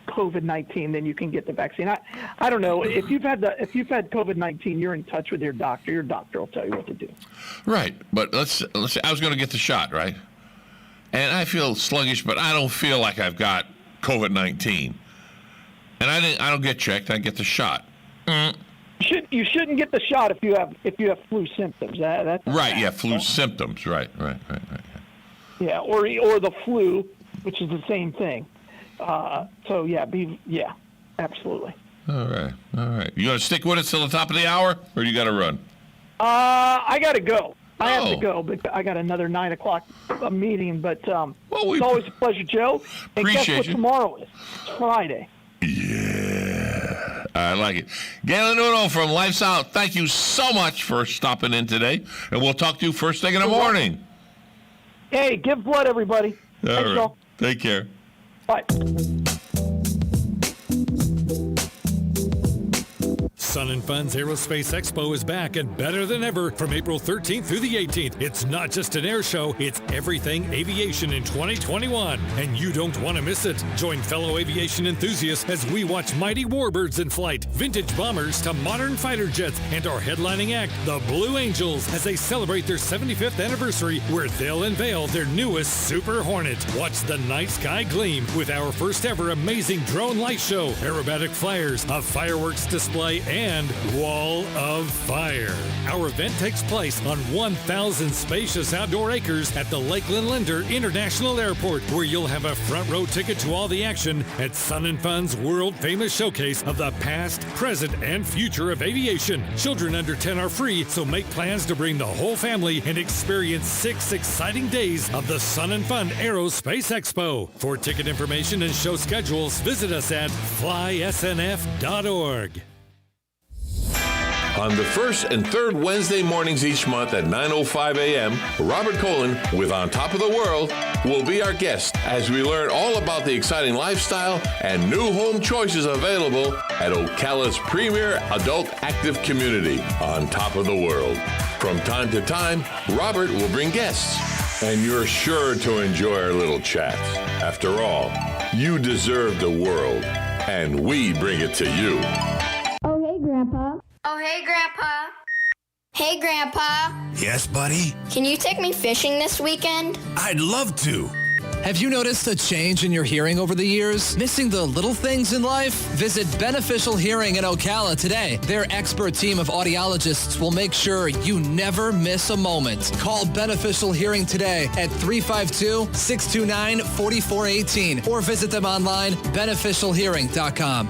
COVID-19, then you can get the vaccine. I don't know if you've had COVID-19, you're in touch with your doctor. Your doctor will tell you what to do. Right, but let's say I was going to get the shot, right? And I feel sluggish, but I don't feel like I've got COVID-19. And I don't get checked. I get the shot. You shouldn't get the shot if you have flu symptoms. That's right. Yeah, flu symptoms. Right. Yeah, or the flu, which is the same thing. So yeah, absolutely. All right. You going to stick with it till the top of the hour, or you got to run? I got to go. I have to go, but I got another 9 o'clock meeting. But it's always a pleasure, Joe. And guess what tomorrow is? It's Friday. Yeah, I like it. Galen Uno from Lifestyle, thank you so much for stopping in today, and we'll talk to you first thing in the morning. Hey, give blood, everybody. Thanks, right. Joe. Take care. Bye. Sun and Fun's Aerospace Expo is back and better than ever from April 13th through the 18th. It's not just an air show, it's everything aviation in 2021. And you don't want to miss it. Join fellow aviation enthusiasts as we watch mighty warbirds in flight, vintage bombers to modern fighter jets, and our headlining act, the Blue Angels, as they celebrate their 75th anniversary, where they'll unveil their newest Super Hornet. Watch the night sky gleam with our first ever amazing drone light show, aerobatic flyers, a fireworks display, and Wall of Fire. Our event takes place on 1,000 spacious outdoor acres at the Lakeland Linder International Airport, where you'll have a front row ticket to all the action at Sun and Fun's world-famous showcase of the past, present, and future of aviation. Children under 10 are free, so make plans to bring the whole family and experience 6 exciting days of the Sun and Fun Aerospace Expo. For ticket information and show schedules, visit us at flysnf.org. On the first and third Wednesday mornings each month at 9:05 a.m., Robert Colin with On Top of the World will be our guest as we learn all about the exciting lifestyle and new home choices available at Ocala's premier adult active community, On Top of the World. From time to time, Robert will bring guests, and you're sure to enjoy our little chats. After all, you deserve the world, and we bring it to you. Oh, hey, Grandpa. Oh, hey, Grandpa. Hey, Grandpa. Yes, buddy? Can you take me fishing this weekend? I'd love to. Have you noticed a change in your hearing over the years? Missing the little things in life? Visit Beneficial Hearing in Ocala today. Their expert team of audiologists will make sure you never miss a moment. Call Beneficial Hearing today at 352-629-4418 or visit them online, beneficialhearing.com.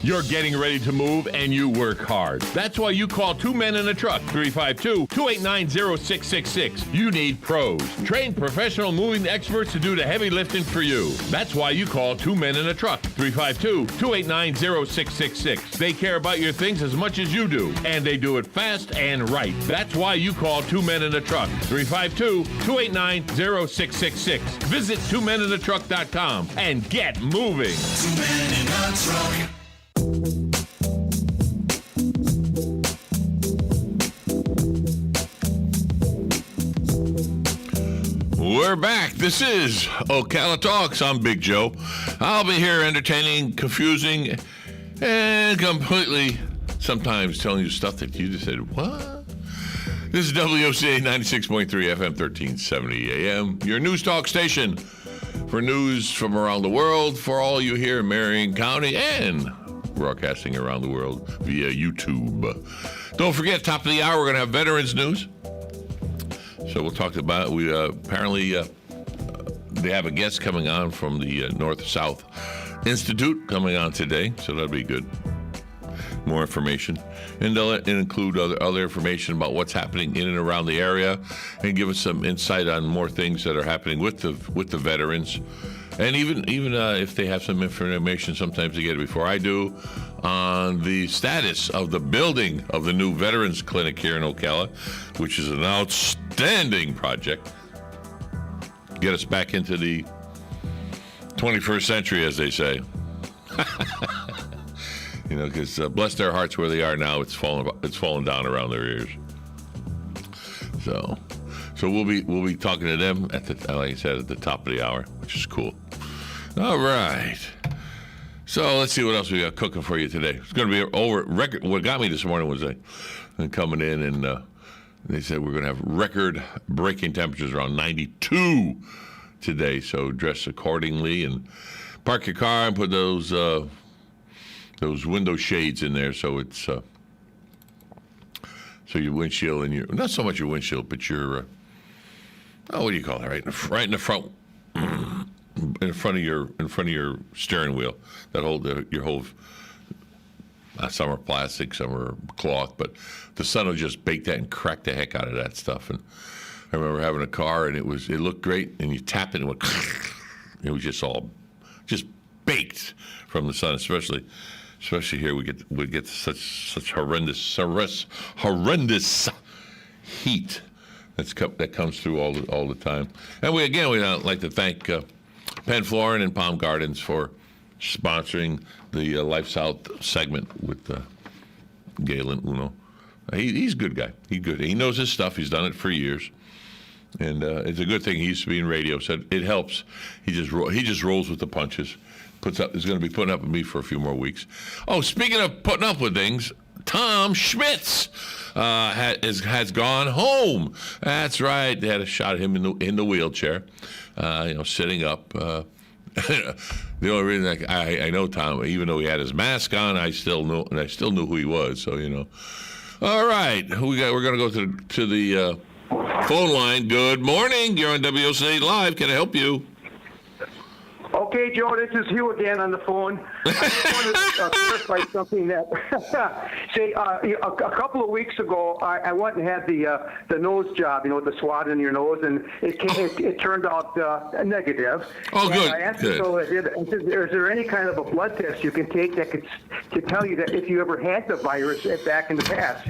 You're getting ready to move and you work hard. That's why you call Two Men in a Truck, 352-289-0666. You need pros. Trained professional moving experts to do the heavy lifting for you. That's why you call Two Men in a Truck, 352-289-0666. They care about your things as much as you do, and they do it fast and right. That's why you call Two Men in a Truck, 352-289-0666. Visit twomeninatruck.com and get moving. 2 Men in a Truck. We're back. This is Ocala Talks. I'm Big Joe. I'll be here entertaining, confusing, and completely sometimes telling you stuff that you just said, what? This is WOCA 96.3 FM 1370 AM, your news talk station for news from around the world for all you here in Marion County and broadcasting around the world via YouTube. Don't forget, top of the hour, we're going to have veterans news. So we'll talk about it. We apparently they have a guest coming on from the North-South Institute coming on today, so that'll be good. More information, and they'll include other information about what's happening in and around the area, and give us some insight on more things that are happening with the veterans, and even if they have some information, sometimes they get it before I do, on the status of the building of the new Veterans Clinic here in Ocala, which is an outstanding project. Get us back into the 21st century, as they say. You know, because bless their hearts where they are now, it's fallen down around their ears. So we'll be talking to them like I said, at the top of the hour, which is cool. All right. So let's see what else we got cooking for you today. It's going to be over record. What got me this morning was coming in and they said we're going to have record-breaking temperatures around 92 today. So dress accordingly and park your car and put those window shades in there so it's so your windshield and not so much your windshield, but your what do you call that? Right in the front. In front of your steering wheel, that hold your whole. Some are plastic, some are cloth, but the sun will just bake that and crack the heck out of that stuff. And I remember having a car, and it looked great, and you tapped it, and it was just baked from the sun. Especially here, we get such horrendous heat that comes through all the time. And we'd like to thank Penn Flooring and Palm Gardens for sponsoring the Life South segment with Galen Uno. He's a good guy. He's good. He knows his stuff. He's done it for years, and it's a good thing. He used to be in radio, so it helps. He just rolls with the punches. He's going to be putting up with me for a few more weeks. Oh, speaking of putting up with things, Tom Schmitz has gone home. That's right. They had a shot at him in the wheelchair, sitting up. The only reason I know Tom, even though he had his mask on, I still knew who he was. So All right, we're going to go to the phone line. Good morning. You're on WOCA Live. Can I help you? Okay, Joe, this is Hugh again on the phone. I just wanted to clarify something that, a couple of weeks ago, I went and had the nose job, the swab in your nose, and it turned out negative. Oh, and good. I asked good. So I said, is there any kind of a blood test you can take that could tell you that if you ever had the virus back in the past?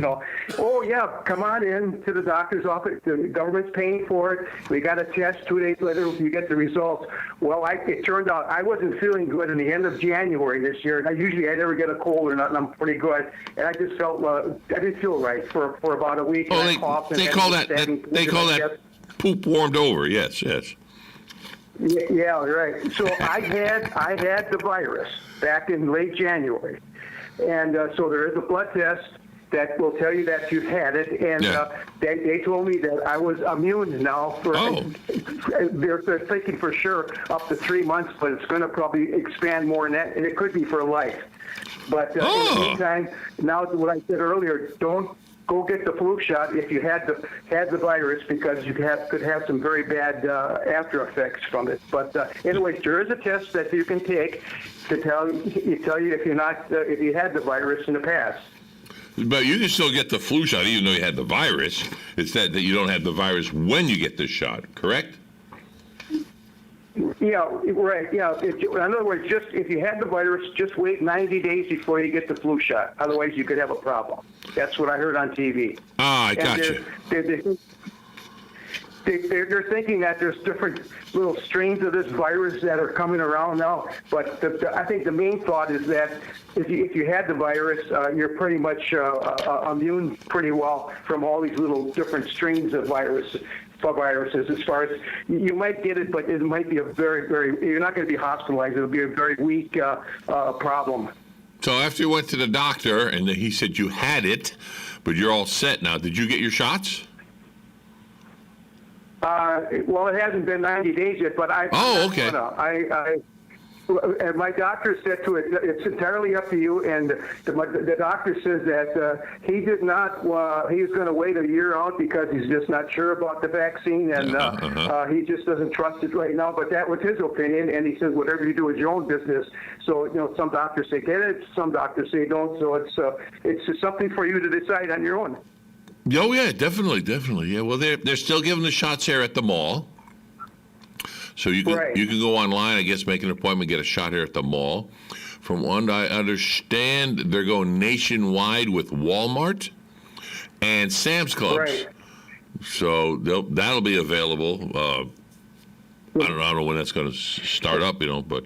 Oh, yeah, come on in to the doctor's office. The government's paying for it. We got a test 2 days later. You get the results. Well, it turned out I wasn't feeling good in the end of January this year. I never get a cold or nothing. I'm pretty good, and I just felt I didn't feel right for about a week. Oh, they call that poop warmed over. Yes. Yeah, right. So I had the virus back in late January, and so there is a blood test that will tell you that you've had it, and they told me that I was immune now. They're thinking for sure up to 3 months, but it's going to probably expand more than that, and it could be for life. But in the meantime, now what I said earlier, don't go get the flu shot if you had the virus, because you could have some very bad after effects from it. But anyways, there is a test that you can take to tell you if you had the virus in the past. But you can still get the flu shot even though you had the virus. It's that you don't have the virus when you get the shot, correct? Yeah, right. Yeah. In other words, just if you had the virus, just wait 90 days before you get the flu shot. Otherwise, you could have a problem. That's what I heard on TV. Ah, I got you. They're thinking that there's different little strains of this virus that are coming around now. But I think the main thought is that if you had the virus, you're pretty much immune pretty well from all these little different strains of viruses. As far as you might get it, but it might be a very, very, you're not going to be hospitalized. It'll be a very weak problem. So after you went to the doctor and he said you had but you're all set now, did you get your shots? Well, it hasn't been 90 days yet, but and my doctor said to it, it's entirely up to you. And the doctor says that he did not. He's going to wait a year out because he's just not sure about the vaccine, and he just doesn't trust it right now. But that was his opinion, and he says whatever you do is your own business. So some doctors say get it, some doctors say don't. So it's something for you to decide on your own. Oh yeah, definitely. Yeah, well they're still giving the shots here at the mall. So you can go online, I guess, make an appointment, get a shot here at the mall. From what I understand, they're going nationwide with Walmart and Sam's Clubs. Right. So that'll be available. I don't know when that's going to start up, but.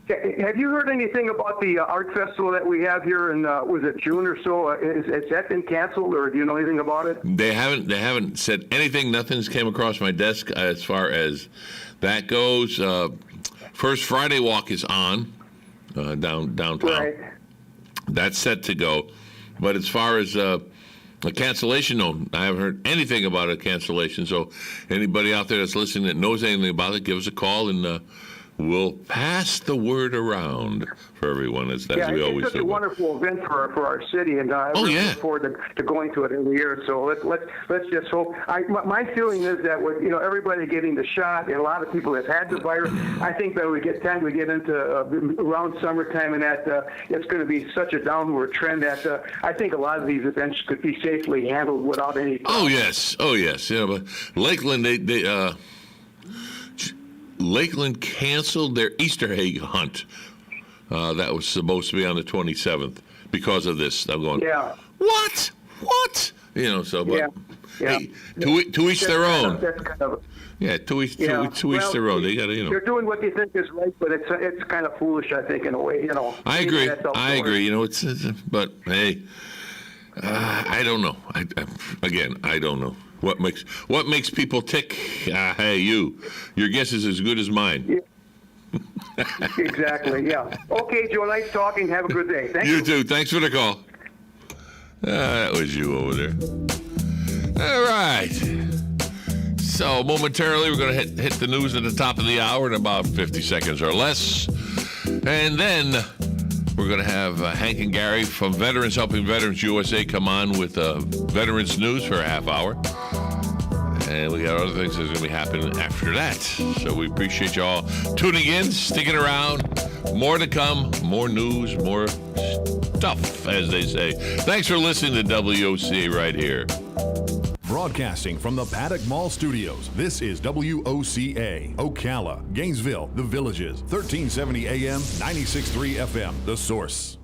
Have you heard anything about the art festival that we have here in was it June or so? Has that been canceled, or do you know anything about it? They haven't said anything. Nothing's came across my desk as far as that goes. First Friday Walk is on downtown. Right. That's set to go. But as far as a cancellation, no, I haven't heard anything about a cancellation. So anybody out there that's listening that knows anything about it, give us a call and. We'll pass the word around for everyone, as we always do. It's such a wonderful event for our city, and I look forward to going to it every year. So let's just hope. My feeling is that with everybody getting the shot, and a lot of people have had the virus, I think that we get into around summertime, and that it's going to be such a downward trend that I think a lot of these events could be safely handled without any problem. Oh yes. But Lakeland, Lakeland canceled their Easter egg hunt. That was supposed to be on the 27th because of this. I'm going, what? Hey, to each their own. To each their own. They got to, They're doing what they think is right, but it's kind of foolish, I think, in a way, I agree. But hey, I don't know. I don't know. What makes people tick? Hey, your guess is as good as mine. Yeah. Exactly. Yeah. Okay, Joe. Nice talking. Have a good day. Thank you. You too. Thanks for the call. That was you over there. All right. So momentarily, we're going to hit the news at the top of the hour in about 50 seconds or less, and then we're going to have Hank and Gary from Veterans Helping Veterans USA come on with Veterans News for a half hour. And we got other things that's going to be happening after that. So we appreciate you all tuning in, sticking around. More to come, more news, more stuff, as they say. Thanks for listening to WOCA right here. Broadcasting from the Paddock Mall Studios, this is WOCA, Ocala, Gainesville, The Villages, 1370 AM, 96.3 FM, The Source.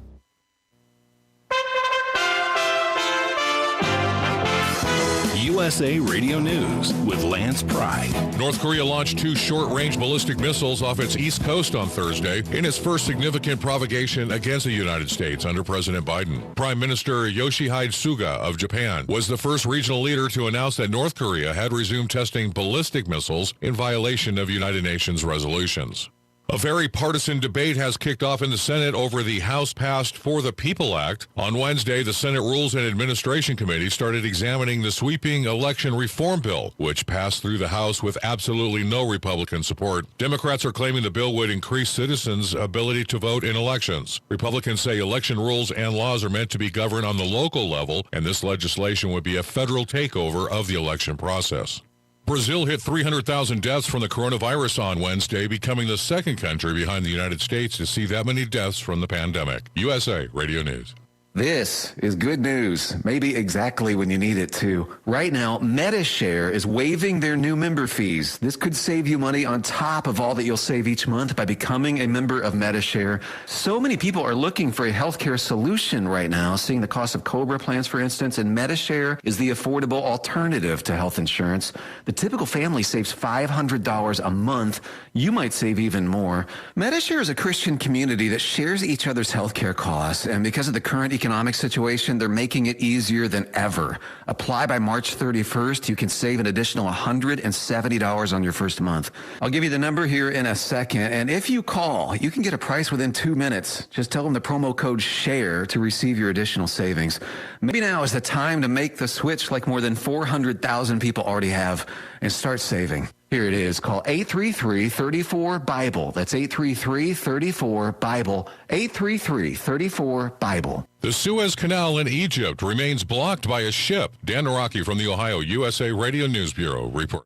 USA Radio News with Lance Pride. North Korea launched 2 short-range ballistic missiles off its east coast on Thursday in its first significant provocation against the United States under President Biden. Prime Minister Yoshihide Suga of Japan was the first regional leader to announce that North Korea had resumed testing ballistic missiles in violation of United Nations resolutions. A very partisan debate has kicked off in the Senate over the House-passed For the People Act. On Wednesday, the Senate Rules and Administration Committee started examining the sweeping election reform bill, which passed through the House with absolutely no Republican support. Democrats are claiming the bill would increase citizens' ability to vote in elections. Republicans say election rules and laws are meant to be governed on the local level, and this legislation would be a federal takeover of the election process. Brazil hit 300,000 deaths from the coronavirus on Wednesday, becoming the second country behind the United States to see that many deaths from the pandemic. USA Radio News. This is good news, maybe exactly when you need it to. Right now, MediShare is waiving their new member fees. This could save you money on top of all that you'll save each month by becoming a member of MediShare. So many people are looking for a healthcare solution right now, seeing the cost of COBRA plans, for instance, and MediShare is the affordable alternative to health insurance. The typical family saves $500 a month. You might save even more. MediShare is a Christian community that shares each other's healthcare costs, and because of the current economic situation, they're making it easier than ever. Apply by March 31st. You can save an additional $170 on your first month. I'll give you the number here in a second, and if you call, you can get a price within 2 minutes. Just tell them the promo code SHARE to receive your additional savings. Maybe now is the time to make the switch like more than 400,000 people already have and start saving. Here it is. Call 833-34-BIBLE. That's 833-34-BIBLE. 833-34-BIBLE. The Suez Canal in Egypt remains blocked by a ship. Dan Naraki from the Ohio USA Radio News Bureau report.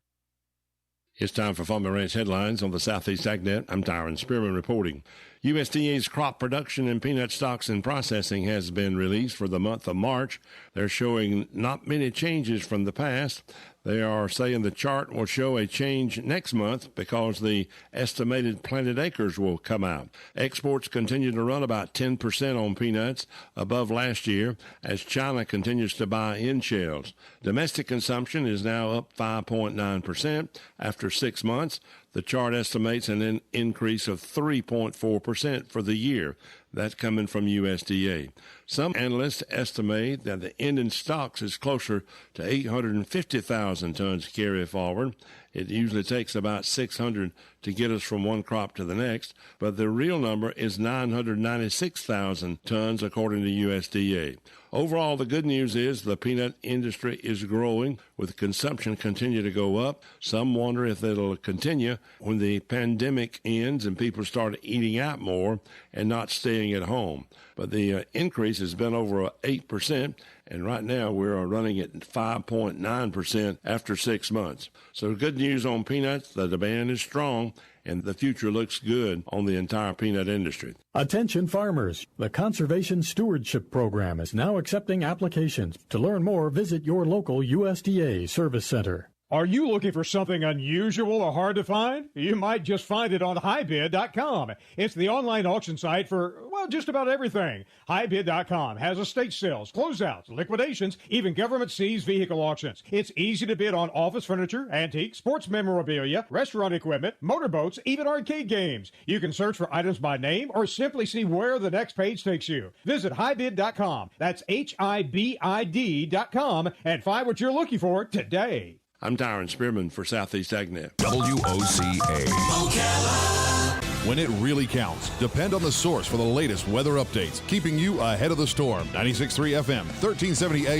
It's time for Farm and Ranch headlines on the Southeast AgNet. I'm Tyron Spearman reporting. USDA's crop production and peanut stocks and processing has been released for the month of March. They're showing not many changes from the past. They are saying the chart will show a change next month because the estimated planted acres will come out. Exports continue to run about 10% on peanuts above last year as China continues to buy in shells. Domestic consumption is now up 5.9% after 6 months. The chart estimates an increase of 3.4% for the year. That's coming from USDA. Some analysts estimate that the ending stocks is closer to 850,000 tons carry forward. It usually takes about 600 to get us from one crop to the next, but the real number is 996,000 tons according to USDA. Overall, the good news is the peanut industry is growing, with consumption continue to go up. Some wonder if it'll continue when the pandemic ends and people start eating out more and not staying at home. But the increase has been over 8%, and right now we're running at 5.9% after 6 months. So good news on peanuts. The demand is strong, and the future looks good on the entire peanut industry. Attention farmers, the Conservation Stewardship Program is now accepting applications. To learn more, visit your local USDA Service Center. Are you looking for something unusual or hard to find? You might just find it on highbid.com. It's the online auction site for, well, just about everything. Highbid.com has estate sales, closeouts, liquidations, even government seized vehicle auctions. It's easy to bid on office furniture, antique, sports memorabilia, restaurant equipment, motorboats, even arcade games. You can search for items by name or simply see where the next page takes you. Visit highbid.com. That's HIBID.com and find what you're looking for today. I'm Tyron Spearman for Southeast AgNet. WOCA. Ocala. When it really counts, depend on the source for the latest weather updates, keeping you ahead of the storm. 96.3 FM, 1370 AM.